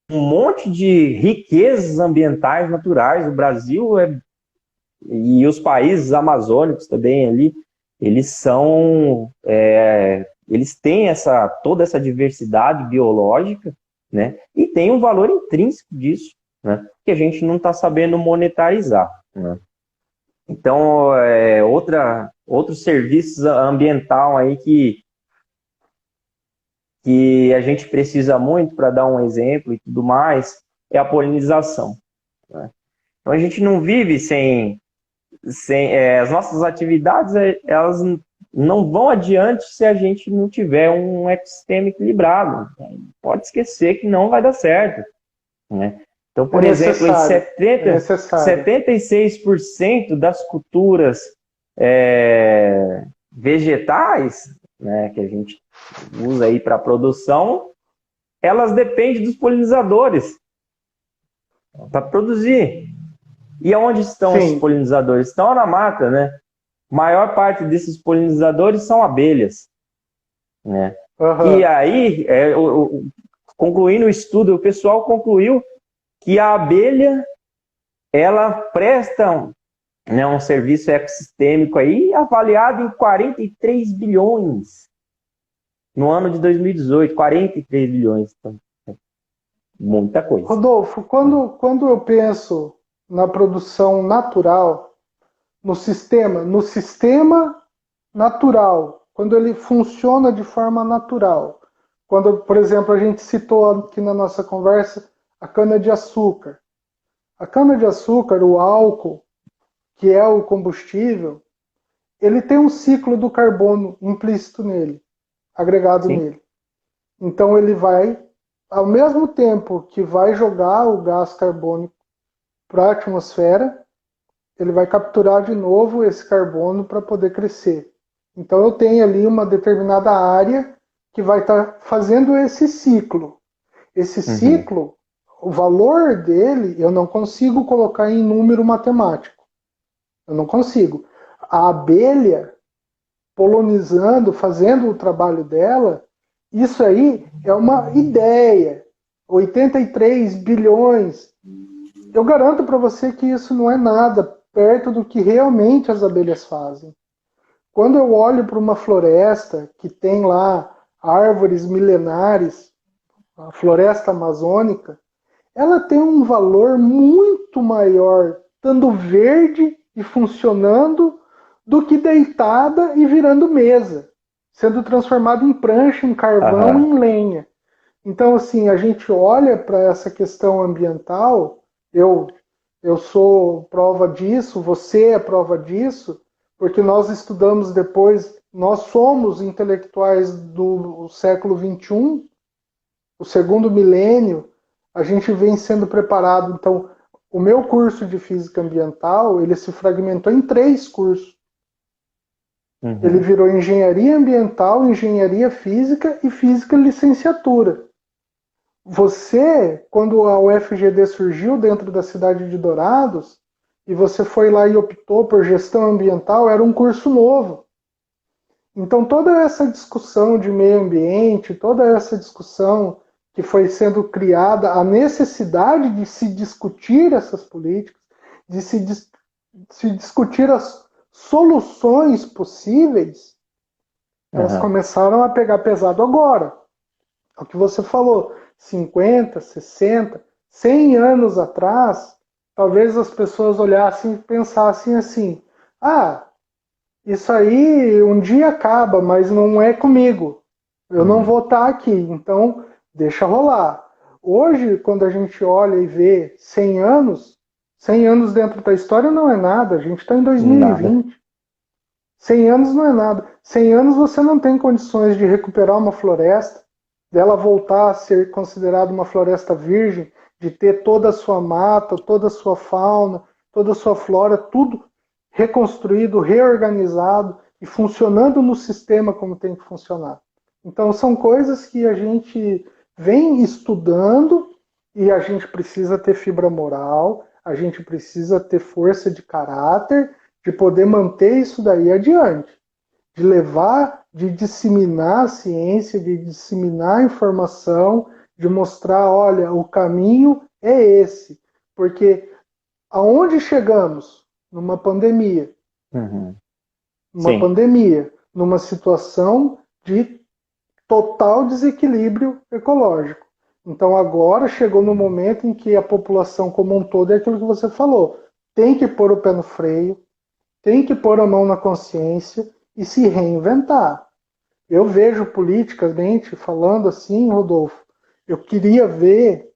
A: monte de riquezas ambientais naturais. O Brasil e os países amazônicos também ali, eles têm toda essa diversidade biológica, né? E tem um valor intrínseco disso, né? Que a gente não está sabendo monetarizar, né? Então, outro serviço ambiental aí que a gente precisa muito, para dar um exemplo e tudo mais, é a polinização, né? Então, a gente não vive sem as nossas atividades, elas não vão adiante se a gente não tiver um ecossistema equilibrado. Pode esquecer que não vai dar certo, né? Então, por exemplo, 76% das culturas vegetais, né, que a gente usa aí para produção, elas dependem dos polinizadores para produzir. E onde estão esses polinizadores? Estão na mata, né? A maior parte desses polinizadores são abelhas, né? E aí, concluindo o estudo, o pessoal concluiu que a abelha, ela presta, né, um serviço ecossistêmico aí avaliado em 43 bilhões no ano de 2018, 43 bilhões. Então, muita coisa.
B: Rodolfo, quando eu penso na produção natural, no sistema natural, quando ele funciona de forma natural, quando, por exemplo, a gente citou aqui na nossa conversa a cana-de-açúcar. A cana-de-açúcar, o álcool, que é o combustível, ele tem um ciclo do carbono implícito nele, agregado nele. Então ele vai, ao mesmo tempo que vai jogar o gás carbônico para a atmosfera, ele vai capturar de novo esse carbono para poder crescer. Então eu tenho ali uma determinada área que vai estar fazendo esse ciclo. Esse ciclo, o valor dele, eu não consigo colocar em número matemático. Eu não consigo. A abelha polinizando, fazendo o trabalho dela, isso aí é uma ideia. 83 bilhões. Eu garanto para você que isso não é nada perto do que realmente as abelhas fazem. Quando eu olho para uma floresta que tem lá árvores milenares, a floresta amazônica, ela tem um valor muito maior estando verde e funcionando do que deitada e virando mesa, sendo transformada em prancha, em carvão,
A: Aham.
B: em lenha. Então, assim, a gente olha para essa questão ambiental, eu, eu sou prova disso, você é prova disso, porque nós estudamos depois, nós somos intelectuais do século XXI, o segundo milênio, a gente vem sendo preparado. Então, o meu curso de Física Ambiental, ele se fragmentou em 3 cursos. Ele
A: Uhum.
B: virou Engenharia Ambiental, Engenharia Física e Física Licenciatura. Você, quando a UFGD surgiu dentro da cidade de Dourados, e você foi lá e optou por gestão ambiental, era um curso novo. Então, toda essa discussão de meio ambiente, toda essa discussão que foi sendo criada, a necessidade de se discutir essas políticas, de se discutir as soluções possíveis, elas
A: Aham.
B: começaram a pegar pesado agora. É o que você falou, 50, 60, 100 anos atrás, talvez as pessoas olhassem e pensassem assim: ah, isso aí um dia acaba, mas não é comigo. Eu não
A: Uhum.
B: vou estar aqui, então deixa rolar. Hoje, quando a gente olha e vê 100 anos dentro da história não é nada, a gente está em
A: Nada.
B: 2020. 100 anos não é nada. 100 anos você não tem condições de recuperar uma floresta, dela voltar a ser considerada uma floresta virgem, de ter toda a sua mata, toda a sua fauna, toda a sua flora, tudo reconstruído, reorganizado e funcionando no sistema como tem que funcionar. Então são coisas que a gente vem estudando e a gente precisa ter fibra moral, a gente precisa ter força de caráter de poder manter isso daí adiante, de levar, de disseminar a ciência, de disseminar a informação, de mostrar, olha, o caminho é esse. Porque aonde chegamos? Numa pandemia.
A: Uhum.
B: Uma
A: Sim.
B: pandemia, numa situação de total desequilíbrio ecológico. Então agora chegou no momento em que a população como um todo é aquilo que você falou. Tem que pôr o pé no freio, tem que pôr a mão na consciência e se reinventar. Eu vejo politicamente falando assim, Rodolfo, eu queria ver,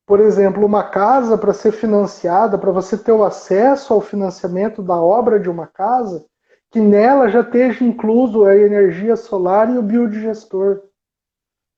B: por exemplo, uma casa para ser financiada, para você ter o acesso ao financiamento da obra de uma casa, que nela já esteja incluso a energia solar e o biodigestor.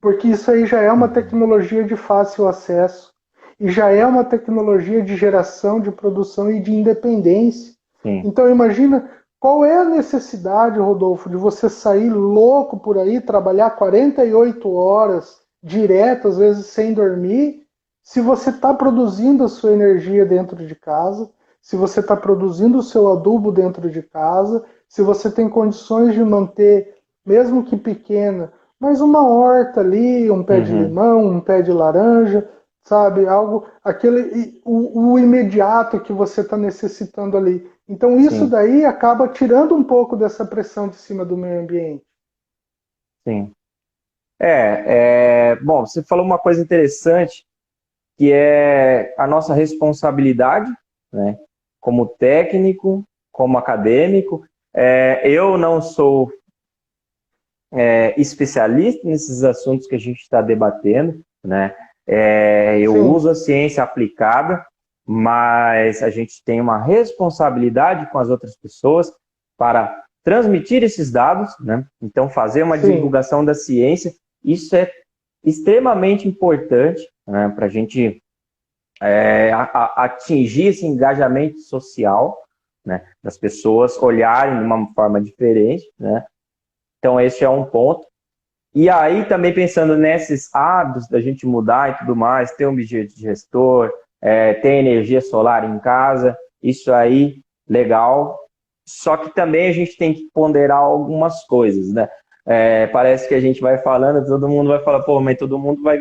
B: Porque isso aí já é uma
A: Uhum.
B: tecnologia de fácil acesso e já é uma tecnologia de geração, de produção e de independência.
A: Sim.
B: Então imagina qual é a necessidade, Rodolfo, de você sair louco por aí, trabalhar 48 horas direto, às vezes sem dormir, se você está produzindo a sua energia dentro de casa, se você está produzindo o seu adubo dentro de casa, se você tem condições de manter, mesmo que pequena, mas uma horta ali, um pé de
A: Uhum.
B: limão, um pé de laranja, sabe? Algo, aquele, o imediato que você está necessitando ali. Então isso
A: Sim.
B: daí acaba tirando um pouco dessa pressão de cima do meio ambiente.
A: Sim. Bom, você falou uma coisa interessante, que é a nossa responsabilidade, né? Como técnico, como acadêmico. Eu não sou especialista nesses assuntos que a gente está debatendo, né? Eu
B: Sim,
A: uso a ciência aplicada, mas a gente tem uma responsabilidade com as outras pessoas para transmitir esses dados, né? Então, fazer uma
B: sim,
A: divulgação da ciência, isso é extremamente importante, né, para a gente atingir esse engajamento social, né, das pessoas olharem de uma forma diferente, né? Então, esse é um ponto. E aí, também pensando nesses hábitos da gente mudar e tudo mais, ter um gestor, ter energia solar em casa, isso aí, legal. Só que também a gente tem que ponderar algumas coisas, né? Parece que a gente vai falando, todo mundo vai falar, pô, mas todo mundo vai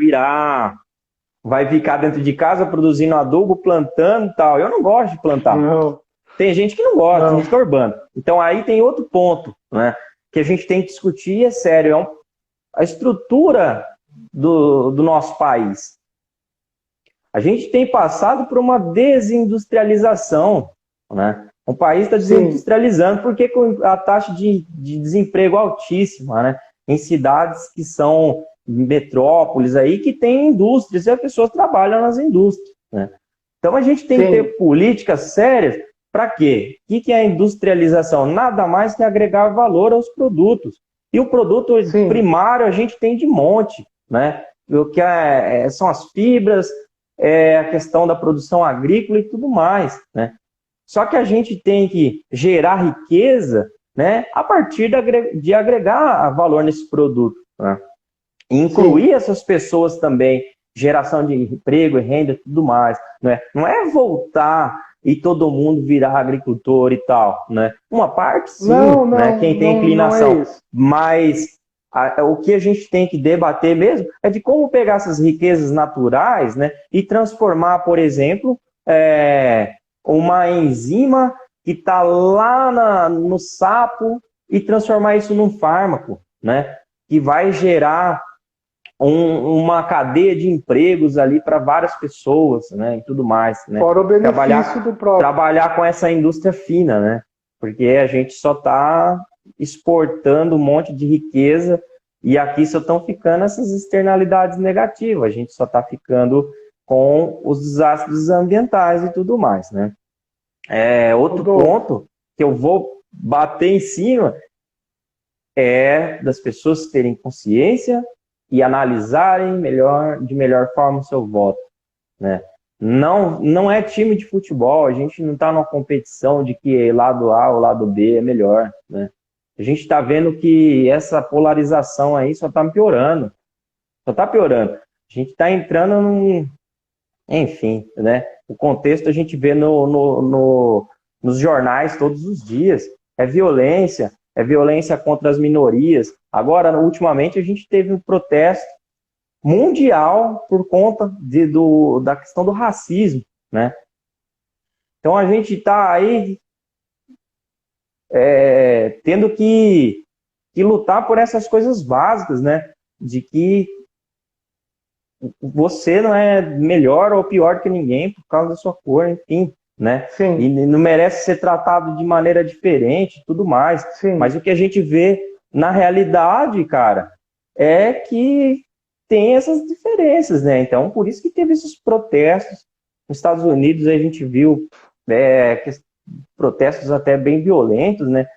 A: ficar dentro de casa produzindo adubo, plantando e tal. Eu não gosto de plantar.
B: não.
A: Tem gente que não gosta,
B: Não.
A: tem gente que é urbano. Então aí tem outro ponto, né, que a gente tem que discutir, e é sério, a estrutura do nosso país. A gente tem passado por uma desindustrialização, né? O país está desindustrializando porque com a taxa de desemprego altíssima, né? Em cidades que são metrópoles aí, que tem indústrias e as pessoas trabalham nas indústrias, né? Então a gente tem que ter políticas sérias para quê? O que é a industrialização? Nada mais que agregar valor aos produtos. E o produto primário a gente tem de monte, né? O que são as fibras, a questão da produção agrícola e tudo mais, né? Só que a gente tem que gerar riqueza, né, a partir de agregar valor nesse produto, né? Incluir essas pessoas também, geração de emprego e renda e tudo mais, né? Não é voltar e todo mundo virar agricultor e tal, né? Uma parte sim, né? Quem tem inclinação, mas o que a gente tem que debater mesmo é de como pegar essas riquezas naturais, né, e transformar, por exemplo, uma enzima que está lá no sapo e transformar isso num fármaco, né, que vai gerar uma cadeia de empregos ali para várias pessoas, né, e tudo mais, né?
B: Fora o benefício do próprio.
A: Trabalhar com essa indústria fina, né? Porque a gente só está exportando um monte de riqueza e aqui só estão ficando essas externalidades negativas. A gente só está ficando com os desastres ambientais e tudo mais, né? Outro ponto que eu vou bater em cima é das pessoas terem consciência e analisarem de melhor forma o seu voto, né? Não é time de futebol, a gente não está numa competição de que lado A ou lado B é melhor, né? A gente está vendo que essa polarização aí só está piorando. Só está piorando. A gente está entrando num... Enfim, né? O contexto a gente vê nos jornais todos os dias. É violência contra as minorias. Agora, ultimamente, a gente teve um protesto mundial por conta da questão do racismo, né? Então a gente está aí tendo que lutar por essas coisas básicas, né? De que você não é melhor ou pior que ninguém por causa da sua cor, enfim, né?
B: Sim.
A: E não merece ser tratado de maneira diferente e tudo mais.
B: Sim.
A: Mas o que a gente vê na realidade, cara, é que tem essas diferenças, né? Então, por isso que teve esses protestos. Nos Estados Unidos, a gente viu protestos até bem violentos, né?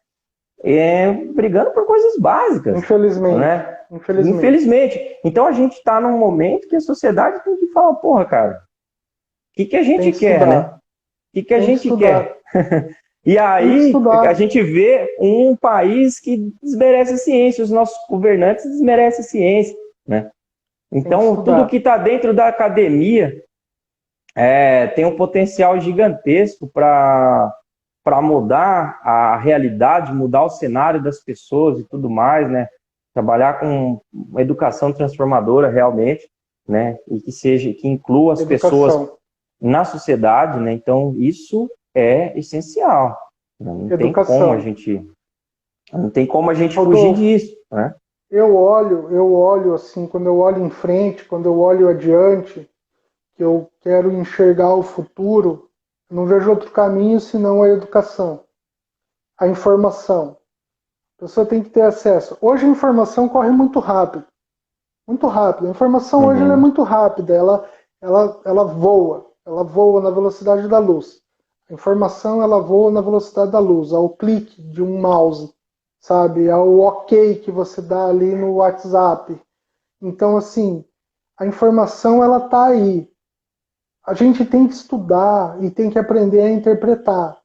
A: Brigando por coisas básicas.
B: Infelizmente.
A: Né? Infelizmente. Então, a gente está num momento que a sociedade tem que falar, porra, cara, o que a gente quer, né? O que a gente quer? E aí, a gente vê um país que desmerece a ciência, os nossos governantes desmerecem a ciência, né? Então, tudo que está dentro da academia tem um potencial gigantesco para mudar a realidade, mudar o cenário das pessoas e tudo mais, né? Trabalhar com uma educação transformadora realmente, né? E que inclua as pessoas na sociedade, né? Então, isso é essencial. Não tem como a gente fugir disso, né?
B: Eu olho assim, quando eu olho em frente, quando eu olho adiante, que eu quero enxergar o futuro, eu não vejo outro caminho senão a educação, a informação. A pessoa tem que ter acesso. Hoje a informação corre muito rápido. Muito rápido. A informação hoje ela é muito rápida, ela voa na velocidade da luz. A informação ela voa na velocidade da luz, ao clique de um mouse, sabe? Ao ok que você dá ali no WhatsApp. Então, assim, a informação ela tá aí. A gente tem que estudar e tem que aprender a interpretar.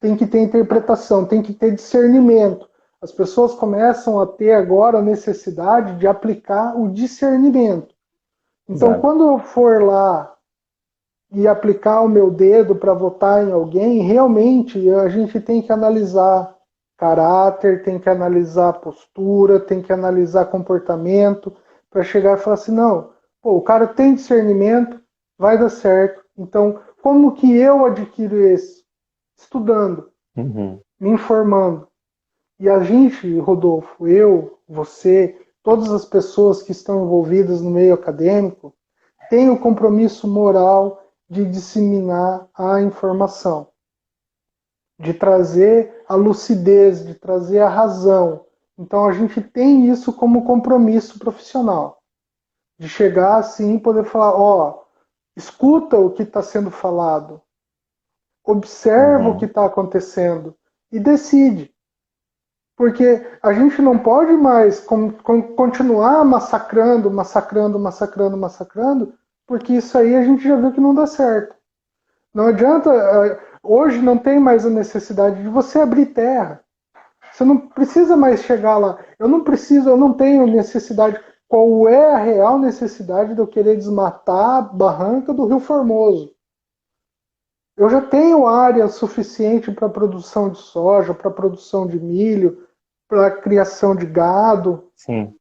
B: Tem que ter interpretação, tem que ter discernimento. As pessoas começam a ter agora a necessidade de aplicar o discernimento. Então,
A: Exato.
B: Quando eu for lá e aplicar o meu dedo para votar em alguém, realmente a gente tem que analisar caráter, tem que analisar postura, tem que analisar comportamento, para chegar e falar assim, não, o cara tem discernimento, vai dar certo. Então, como que eu adquiro esse? estudando,
A: Uhum.
B: me informando. E a gente, Rodolfo, eu, você, todas as pessoas que estão envolvidas no meio acadêmico, têm o compromisso moral de disseminar a informação, de trazer a lucidez, de trazer a razão. Então a gente tem isso como compromisso profissional, de chegar assim e poder falar, ó, escuta o que está sendo falado, observa o que
A: Uhum.
B: está acontecendo e decide. Porque a gente não pode mais continuar massacrando, massacrando, massacrando, massacrando, porque isso aí a gente já viu que não dá certo. Não adianta, hoje não tem mais a necessidade de você abrir terra. Você não precisa mais chegar lá. Eu não preciso, eu não tenho necessidade. Qual é a real necessidade de eu querer desmatar a barranca do Rio Formoso? Eu já tenho área suficiente para produção de soja, para produção de milho, para criação de gado.
A: Sim.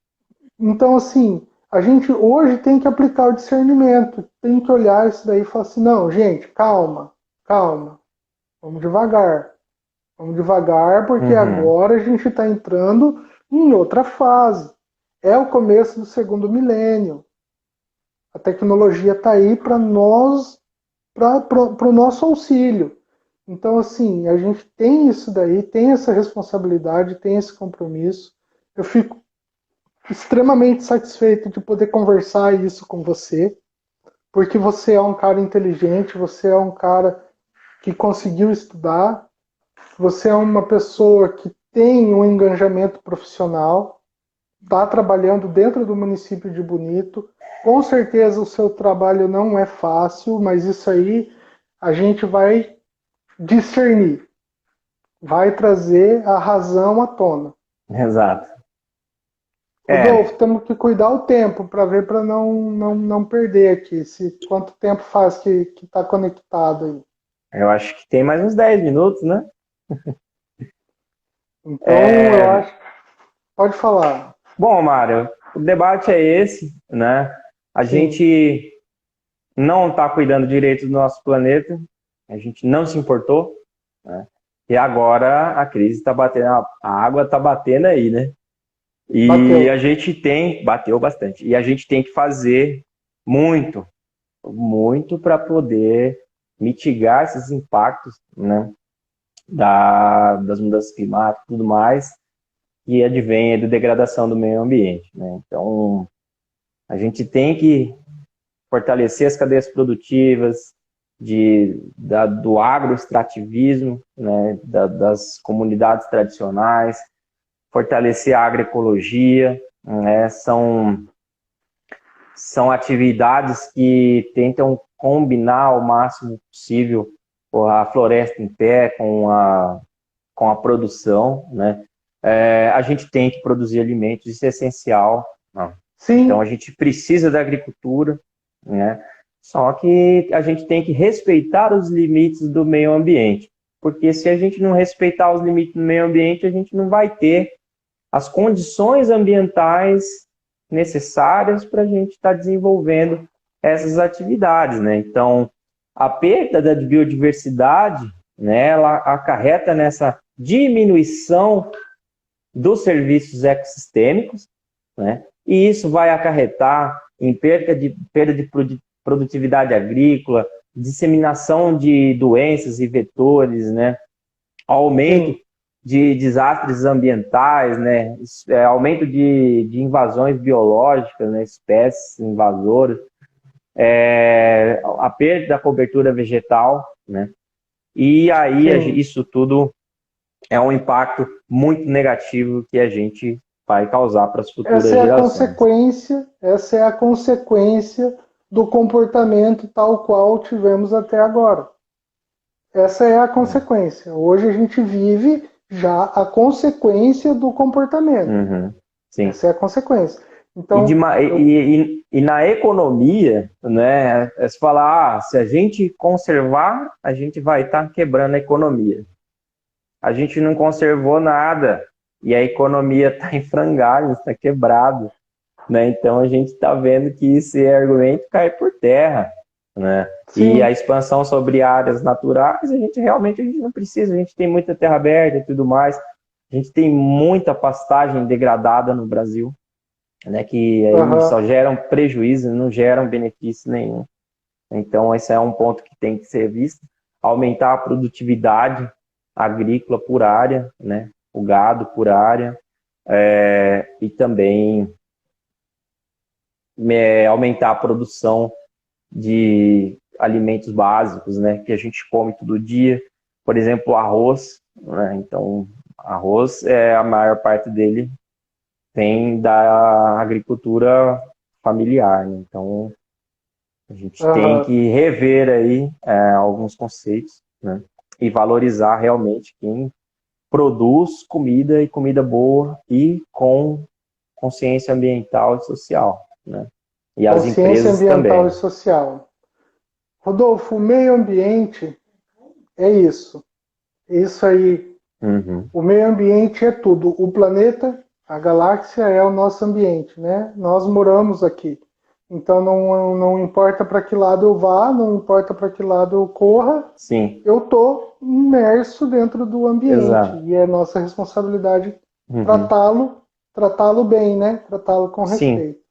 B: Então, assim, a gente hoje tem que aplicar o discernimento, tem que olhar isso daí e falar assim, não, gente, calma, calma, vamos devagar, porque
A: Uhum.
B: agora a gente está entrando em outra fase. É o começo do segundo milênio. A tecnologia está aí para nós, para o nosso auxílio. Então, assim, a gente tem isso daí, tem essa responsabilidade, tem esse compromisso. Eu fico extremamente satisfeito de poder conversar isso com você, porque você é um cara inteligente, você é um cara que conseguiu estudar, você é uma pessoa que tem um engajamento profissional, está trabalhando dentro do município de Bonito. Com certeza o seu trabalho não é fácil, mas isso aí a gente vai discernir, vai trazer a razão à tona.
A: Exato.
B: Rodolfo,
A: É,
B: temos que cuidar o tempo para ver para não perder aqui. Quanto tempo faz que está conectado aí.
A: eu acho que tem mais uns 10 minutos, né?
B: Então, eu
A: É,
B: acho. Pode falar.
A: bom, Mário, o debate é esse, né? A
B: Sim,
A: gente não está cuidando direito do nosso planeta, a gente não se importou, né? E agora a crise está batendo, a água está batendo aí, né? E a
B: bateu.
A: gente bateu bastante, e a gente tem que fazer muito, muito para poder mitigar esses impactos, né? Das mudanças climáticas e tudo mais, que advém da degradação do meio ambiente, né? Então, a gente tem que fortalecer as cadeias produtivas do agroextrativismo, né, das comunidades tradicionais, fortalecer a agroecologia, né, são atividades que tentam combinar o máximo possível a floresta em pé com a produção, né? A gente tem que produzir alimentos, isso é essencial. Não. Então a
B: Sim,
A: gente precisa da agricultura, né? Só que a gente tem que respeitar os limites do meio ambiente, porque se a gente não respeitar os limites do meio ambiente, a gente não vai ter as condições ambientais necessárias para a gente estar desenvolvendo essas atividades, né? Então, a perda da biodiversidade, né, ela acarreta nessa diminuição dos serviços ecossistêmicos, né? E isso vai acarretar em perda de produtividade agrícola, disseminação de doenças e vetores, né? Aumento
B: sim,
A: de desastres ambientais, né? Aumento de invasões biológicas, né? Espécies invasoras, a perda da cobertura vegetal, né? E aí
B: sim.
A: isso tudo é um impacto muito negativo que a gente vai causar para as futuras gerações.
B: Essa é a consequência do comportamento tal qual tivemos até agora. Essa é a consequência. Hoje a gente vive já a consequência do comportamento.
A: Uhum, sim.
B: Essa é a consequência.
A: E, de,
B: Então,
A: e na economia, né, é se falar, se a gente conservar, a gente vai estar quebrando a economia. A gente não conservou nada e a economia está em frangalhos, está quebrado, né? Então a gente está vendo que esse argumento cai por terra. né? E
B: Sim,
A: a expansão sobre áreas naturais, a gente não precisa, a gente tem muita terra aberta e tudo mais. A gente tem muita pastagem degradada no Brasil, né? Que aí
B: aham,
A: só geram prejuízo, não geram benefício nenhum. Então, esse é um ponto que tem que ser visto. Aumentar a produtividade agrícola por área, né? O gado por área, e também aumentar a produção de alimentos básicos, né? Que a gente come todo dia. Por exemplo, arroz, né? Então, arroz, a maior parte dele vem da agricultura familiar, né? Então, a gente tem
B: aham.
A: que rever aí alguns conceitos, né? E valorizar realmente quem produz comida e comida boa e com consciência ambiental e social, né? E as
B: Consciência
A: empresas
B: ambiental e
A: também.
B: social. Rodolfo, o meio ambiente é isso. Isso aí.
A: Uhum.
B: O meio ambiente é tudo. O planeta, a galáxia é o nosso ambiente, né? Nós moramos aqui. Então não importa para que lado eu vá, não importa para que lado eu corra,
A: Sim,
B: eu estou imerso dentro do ambiente.
A: exato.
B: E é nossa responsabilidade
A: Uhum.
B: tratá-lo bem, né? Tratá-lo com
A: Sim.
B: respeito.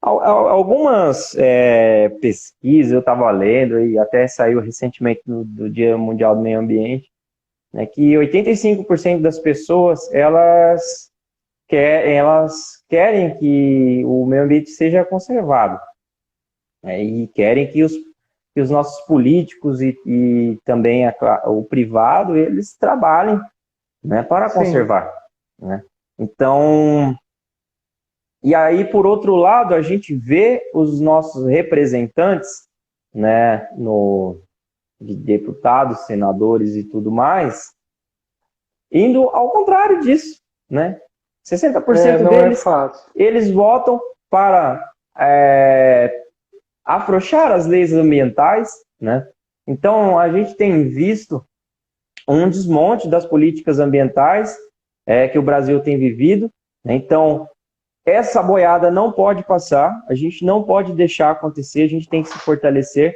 A: Algumas pesquisas eu estava lendo, e até saiu recentemente do Dia Mundial do Meio Ambiente, né, que 85% das pessoas elas querem que o meio ambiente seja conservado, né, e querem que os nossos políticos e também o privado eles trabalhem, né, para
B: Sim,
A: conservar, né? Então, e aí, por outro lado, a gente vê os nossos representantes, né, de deputados, senadores e tudo mais, indo ao contrário disso, né? 60%
B: não é
A: deles,
B: fácil.
A: eles votam para afrouxar as leis ambientais, né? Então, a gente tem visto um desmonte das políticas ambientais que o Brasil tem vivido, né? Então, essa boiada não pode passar, a gente não pode deixar acontecer, a gente tem que se fortalecer,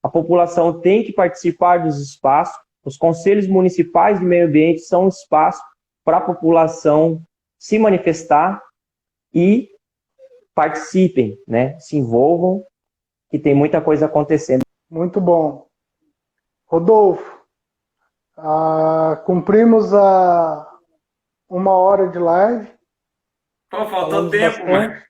A: a população tem que participar dos espaços, os conselhos municipais de meio ambiente são um espaço para a população se manifestar e participem, né? Se envolvam, que tem muita coisa acontecendo.
B: Muito bom. Rodolfo, cumprimos a 1 hora de live,
C: Pô, faltou
B: falamos
C: tempo, mano.
B: bastante.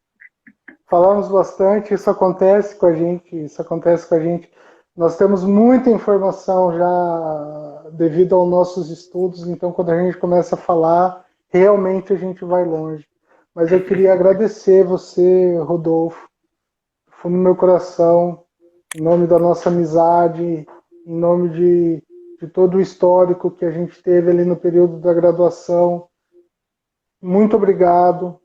B: Falamos bastante, isso acontece com a gente, isso acontece com a gente. Nós temos muita informação já devido aos nossos estudos, então quando a gente começa a falar, realmente a gente vai longe. Mas eu queria agradecer você, Rodolfo, fundo do meu coração, em nome da nossa amizade, em nome de todo o histórico que a gente teve ali no período da graduação. Muito obrigado.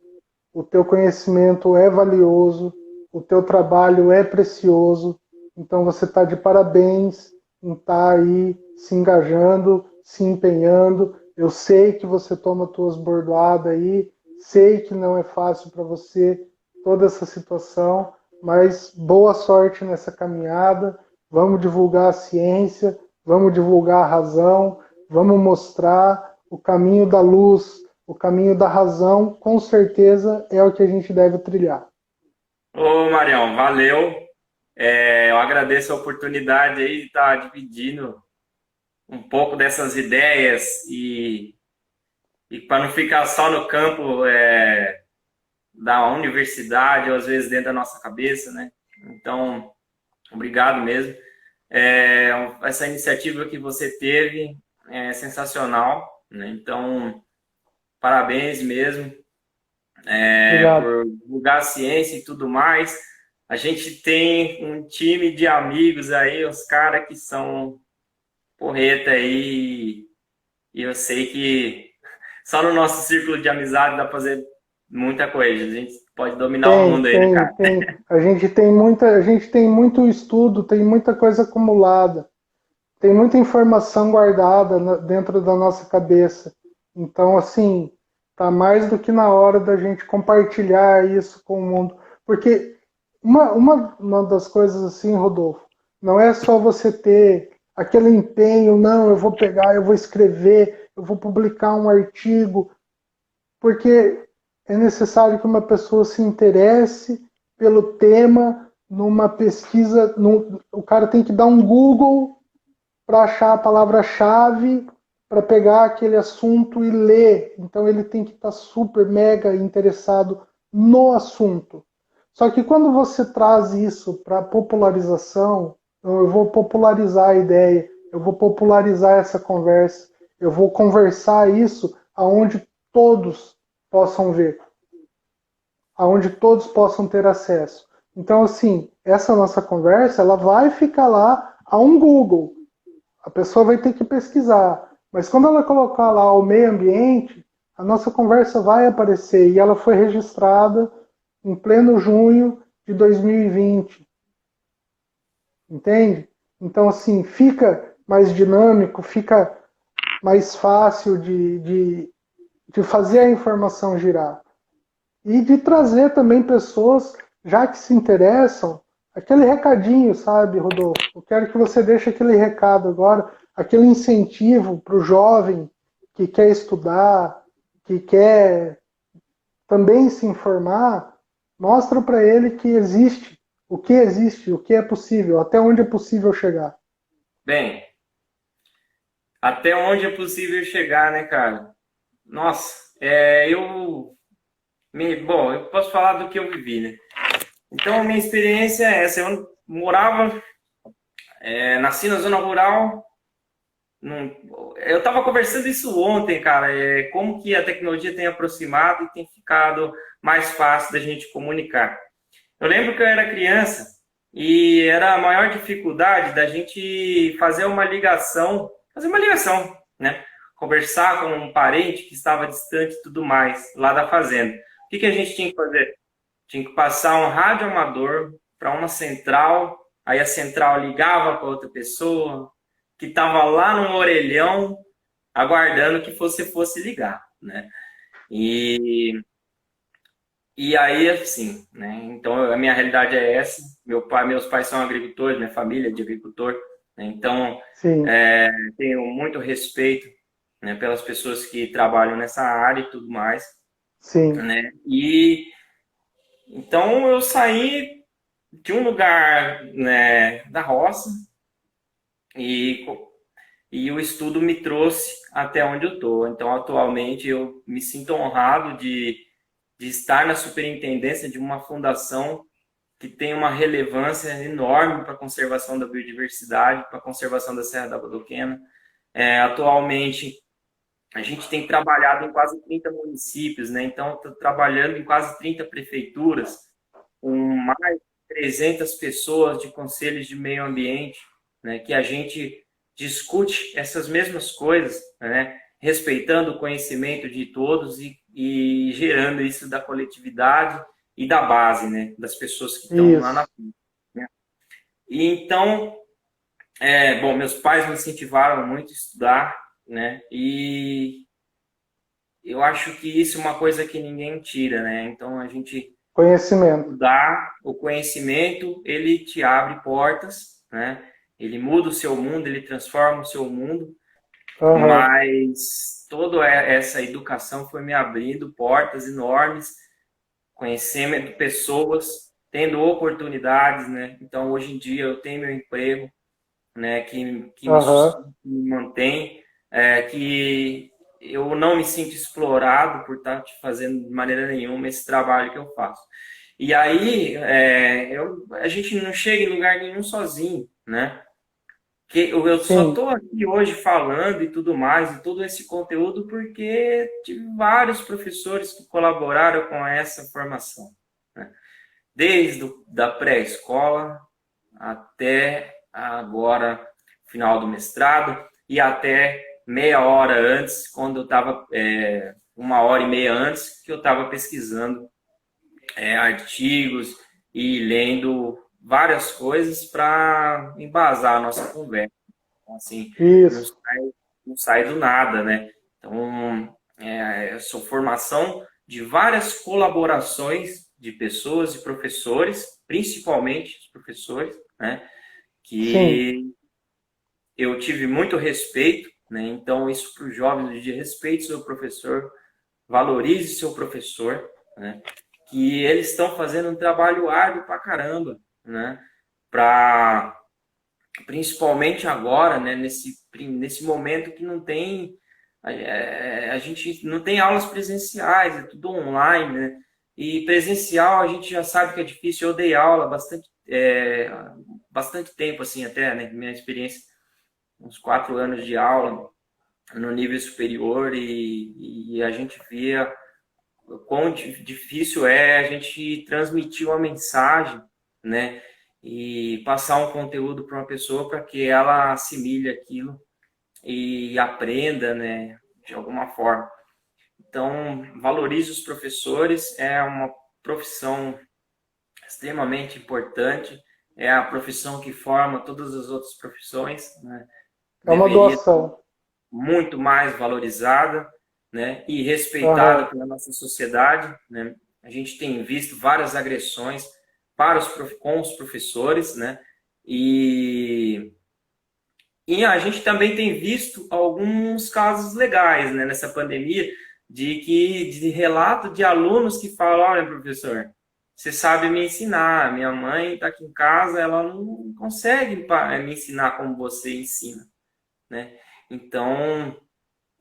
B: O teu conhecimento é valioso, o teu trabalho é precioso, então você está de parabéns em estar aí se engajando, se empenhando. Eu sei que você toma tuas bordoadas aí, sei que não é fácil para você toda essa situação, mas boa sorte nessa caminhada. Vamos divulgar a ciência, vamos divulgar a razão, vamos mostrar o caminho da luz, o caminho da razão, com certeza, é o que a gente deve trilhar.
C: Ô, Marião, valeu. Eu agradeço a oportunidade aí de estar dividindo um pouco dessas ideias e para não ficar só no campo da universidade ou às vezes dentro da nossa cabeça, né? Então, obrigado mesmo. Essa iniciativa que você teve é sensacional, né? Então, parabéns mesmo.
B: Obrigado.
C: Por divulgar a ciência e tudo mais. A gente tem um time de amigos aí, os caras que são porreta aí, e eu sei que só no nosso círculo de amizade dá pra fazer muita coisa. A gente pode dominar o
B: Tem,
C: mundo aí, né,
B: tem,
C: cara?
B: tem. A gente tem muito estudo, tem muita coisa acumulada, tem muita informação guardada dentro da nossa cabeça. Então, assim, tá mais do que na hora da gente compartilhar isso com o mundo. Porque uma das coisas assim, Rodolfo, Não é só você ter aquele empenho, não, eu vou pegar, eu vou escrever, eu vou publicar um artigo, porque é necessário que uma pessoa se interesse pelo tema numa pesquisa. O cara tem que dar um Google para achar a palavra-chave, para pegar aquele assunto e ler. Então ele tem que estar super, mega interessado no assunto. Só que quando você traz isso para popularização, então eu vou popularizar a ideia, eu vou popularizar essa conversa, eu vou conversar isso aonde todos possam ver, aonde todos possam ter acesso. Então, assim, essa nossa conversa, ela vai ficar lá a um Google. A pessoa vai ter que pesquisar. Mas quando ela colocar lá o meio ambiente, a nossa conversa vai aparecer. E ela foi registrada em pleno junho de 2020. Entende? Então, assim, fica mais dinâmico, fica mais fácil de fazer a informação girar. E de trazer também pessoas, já que se interessam, aquele recadinho, sabe, Rodolfo? Eu quero que você deixe aquele recado agora, aquele incentivo para o jovem que quer estudar, que quer também se informar, mostra para ele que existe, o que é possível, até onde é possível chegar.
C: Bem, até onde é possível chegar, né, cara? Nossa, bom, eu posso falar do que eu vivi, né? Então, a minha experiência é essa. Eu morava, nasci na zona rural. Eu estava conversando isso ontem, cara. Como que a tecnologia tem aproximado e tem ficado mais fácil da gente comunicar. Eu lembro que eu era criança e era a maior dificuldade da gente fazer uma ligação, né? Conversar com um parente que estava distante e tudo mais, lá da fazenda. O que a gente tinha que fazer? Tinha que passar um rádio amador para uma central, aí a central ligava para outra pessoa que estava lá no orelhão aguardando que você fosse ligar, né? E aí, assim, né? Então, a minha realidade é essa. Meus pais são agricultores, minha família é de agricultor, né? Então,
B: Sim.
C: Tenho muito respeito, né, pelas pessoas que trabalham nessa área e tudo mais,
B: Sim.
C: né? E então eu saí de um lugar, né, da roça e o estudo me trouxe até onde eu estou. Então, atualmente, eu me sinto honrado de estar na superintendência de uma fundação que tem uma relevância enorme para a conservação da biodiversidade, para a conservação da Serra da Bodoquena. Atualmente, a gente tem trabalhado em quase 30 municípios, né? Então, estou trabalhando em quase 30 prefeituras, com mais de 300 pessoas de conselhos de meio ambiente, né? Que a gente discute essas mesmas coisas, né? Respeitando o conhecimento de todos e gerando isso da coletividade e da base, né? Das pessoas que estão lá na frente, né? E então, bom, meus pais me incentivaram muito a estudar, né? E eu acho que isso é uma coisa que ninguém tira, né? Então, a gente
B: Conhecimento.
C: estudar, o conhecimento, ele te abre portas, né? Ele muda o seu mundo, ele transforma o seu mundo, mas toda essa educação foi me abrindo portas enormes, conhecendo pessoas, tendo oportunidades, né? Então, hoje em dia, eu tenho meu emprego, né? Que me mantém, que eu não me sinto explorado por estar fazendo de maneira nenhuma esse trabalho que eu faço. E aí, a gente não chega em lugar nenhum sozinho, né? Que eu só estou aqui hoje falando e tudo mais, e todo esse conteúdo, porque tive vários professores que colaboraram com essa formação, né? Desde da pré-escola até agora, final do mestrado, e até meia hora antes, quando eu estava, 1h30 antes, que eu estava pesquisando artigos e lendo várias coisas para embasar a nossa conversa. Então, assim, não sai do nada, né? Então, sou formação de várias colaborações de pessoas e professores, principalmente os professores, né? que
B: Sim.
C: eu tive muito respeito, né? Então, isso para os jovens, de respeite seu professor, valorize seu professor, né? Que eles estão fazendo um trabalho árduo pra caramba, né? Pra, principalmente agora, né? Nesse momento que não tem, a gente não tem aulas presenciais, é tudo online, né? E presencial a gente já sabe que é difícil. Eu dei aula bastante tempo, assim, até, né? Minha experiência, uns 4 anos de aula no nível superior e a gente via o quão difícil é a gente transmitir uma mensagem, né? E passar um conteúdo para uma pessoa para que ela assimile aquilo e aprenda, né? De alguma forma. Então, valorize os professores, é uma profissão extremamente importante, é a profissão que forma todas as outras profissões, né?
B: É uma
C: Deveria
B: doação.
C: muito mais valorizada, né, e respeitada
B: Aham.
C: pela nossa sociedade, né? A gente tem visto várias agressões com os professores, né? E, e a gente também tem visto alguns casos legais, né, nessa pandemia, de relato de alunos que falam: olha, professor, você sabe me ensinar, minha mãe está aqui em casa, ela não consegue me ensinar como você ensina, né? Então,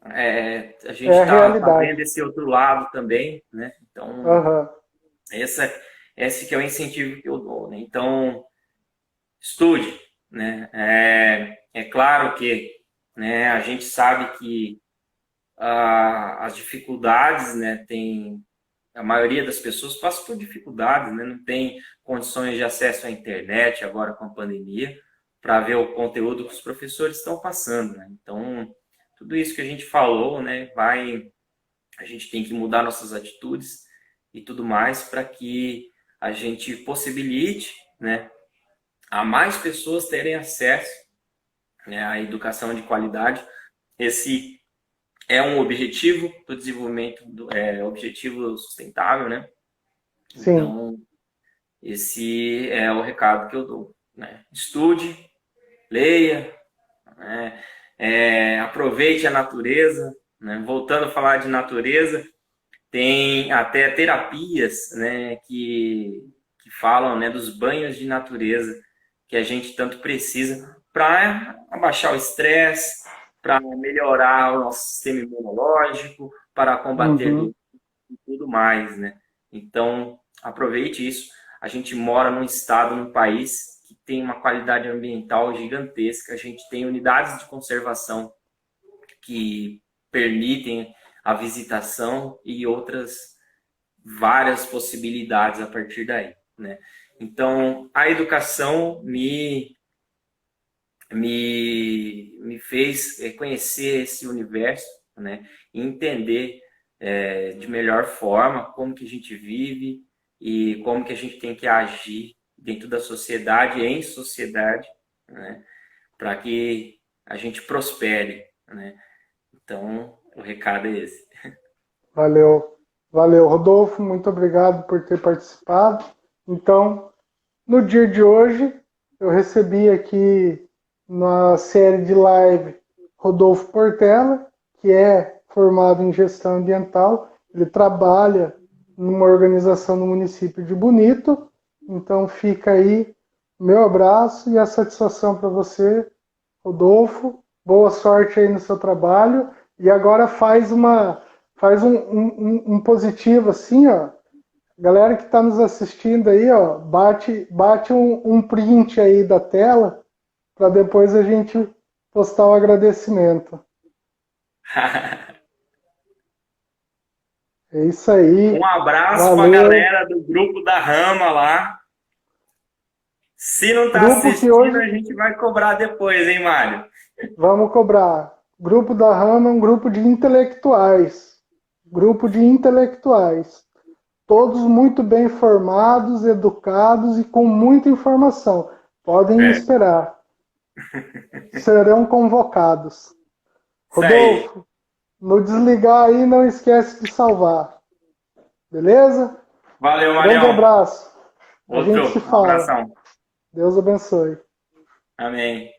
C: a gente
B: É a
C: tá vendo
B: realidade.
C: esse outro lado também, né? Então,
B: Aham.
C: essa, esse que é o incentivo que eu dou, né? Então, estude, né? É claro que, né, a gente sabe que as dificuldades, né, a maioria das pessoas passa por dificuldades, né? Não tem condições de acesso à internet agora com a pandemia para ver o conteúdo que os professores estão passando, né? Então, tudo isso que a gente falou, né, a gente tem que mudar nossas atitudes e tudo mais para que a gente possibilite, né, a mais pessoas terem acesso, né, à educação de qualidade. Esse é um objetivo do desenvolvimento, objetivo sustentável, né?
B: Sim.
C: Então, esse é o recado que eu dou, né? Estude, leia, né? Aproveite a natureza, né? Voltando a falar de natureza, tem até terapias, né, que falam, né, dos banhos de natureza que a gente tanto precisa para abaixar o estresse, para melhorar o nosso sistema imunológico, para combater
B: Uhum.
C: doenças e tudo mais, né? Então, aproveite isso. A gente mora num estado, num país que tem uma qualidade ambiental gigantesca. A gente tem unidades de conservação que permitem a visitação e outras várias possibilidades a partir daí, né? Então, a educação me fez conhecer esse universo, né? E entender de melhor forma como que a gente vive e como que a gente tem que agir dentro da sociedade, em sociedade, né? Para que a gente prospere, né? Então, o recado é esse.
B: Valeu. Valeu, Rodolfo. Muito obrigado por ter participado. Então, no dia de hoje, eu recebi aqui na série de live Rodolfo Portela, que é formado em gestão ambiental. Ele trabalha numa organização no município de Bonito. Então, fica aí meu abraço e a satisfação para você, Rodolfo. Boa sorte aí no seu trabalho. E agora faz um positivo assim, ó. Galera que está nos assistindo aí, ó, bate um print aí da tela para depois a gente postar o agradecimento. É isso
C: Um
B: aí.
C: abraço para a
B: Valeu.
C: galera do grupo da Rama lá. Se não está
B: Grupo que
C: assistindo,
B: hoje
C: a gente vai cobrar depois, hein, Mário?
B: vamos cobrar. Grupo da Rama é um grupo de intelectuais. Grupo de intelectuais. Todos muito bem formados, educados e com muita informação. Podem
C: É,
B: esperar. Serão convocados.
C: isso aí.
B: Rodolfo, no desligar aí, não esquece de salvar. Beleza?
C: Valeu,
B: Grande
C: Marião.
B: abraço. A gente se
C: Outro. Um
B: fala.
C: abração.
B: Deus abençoe.
C: Amém.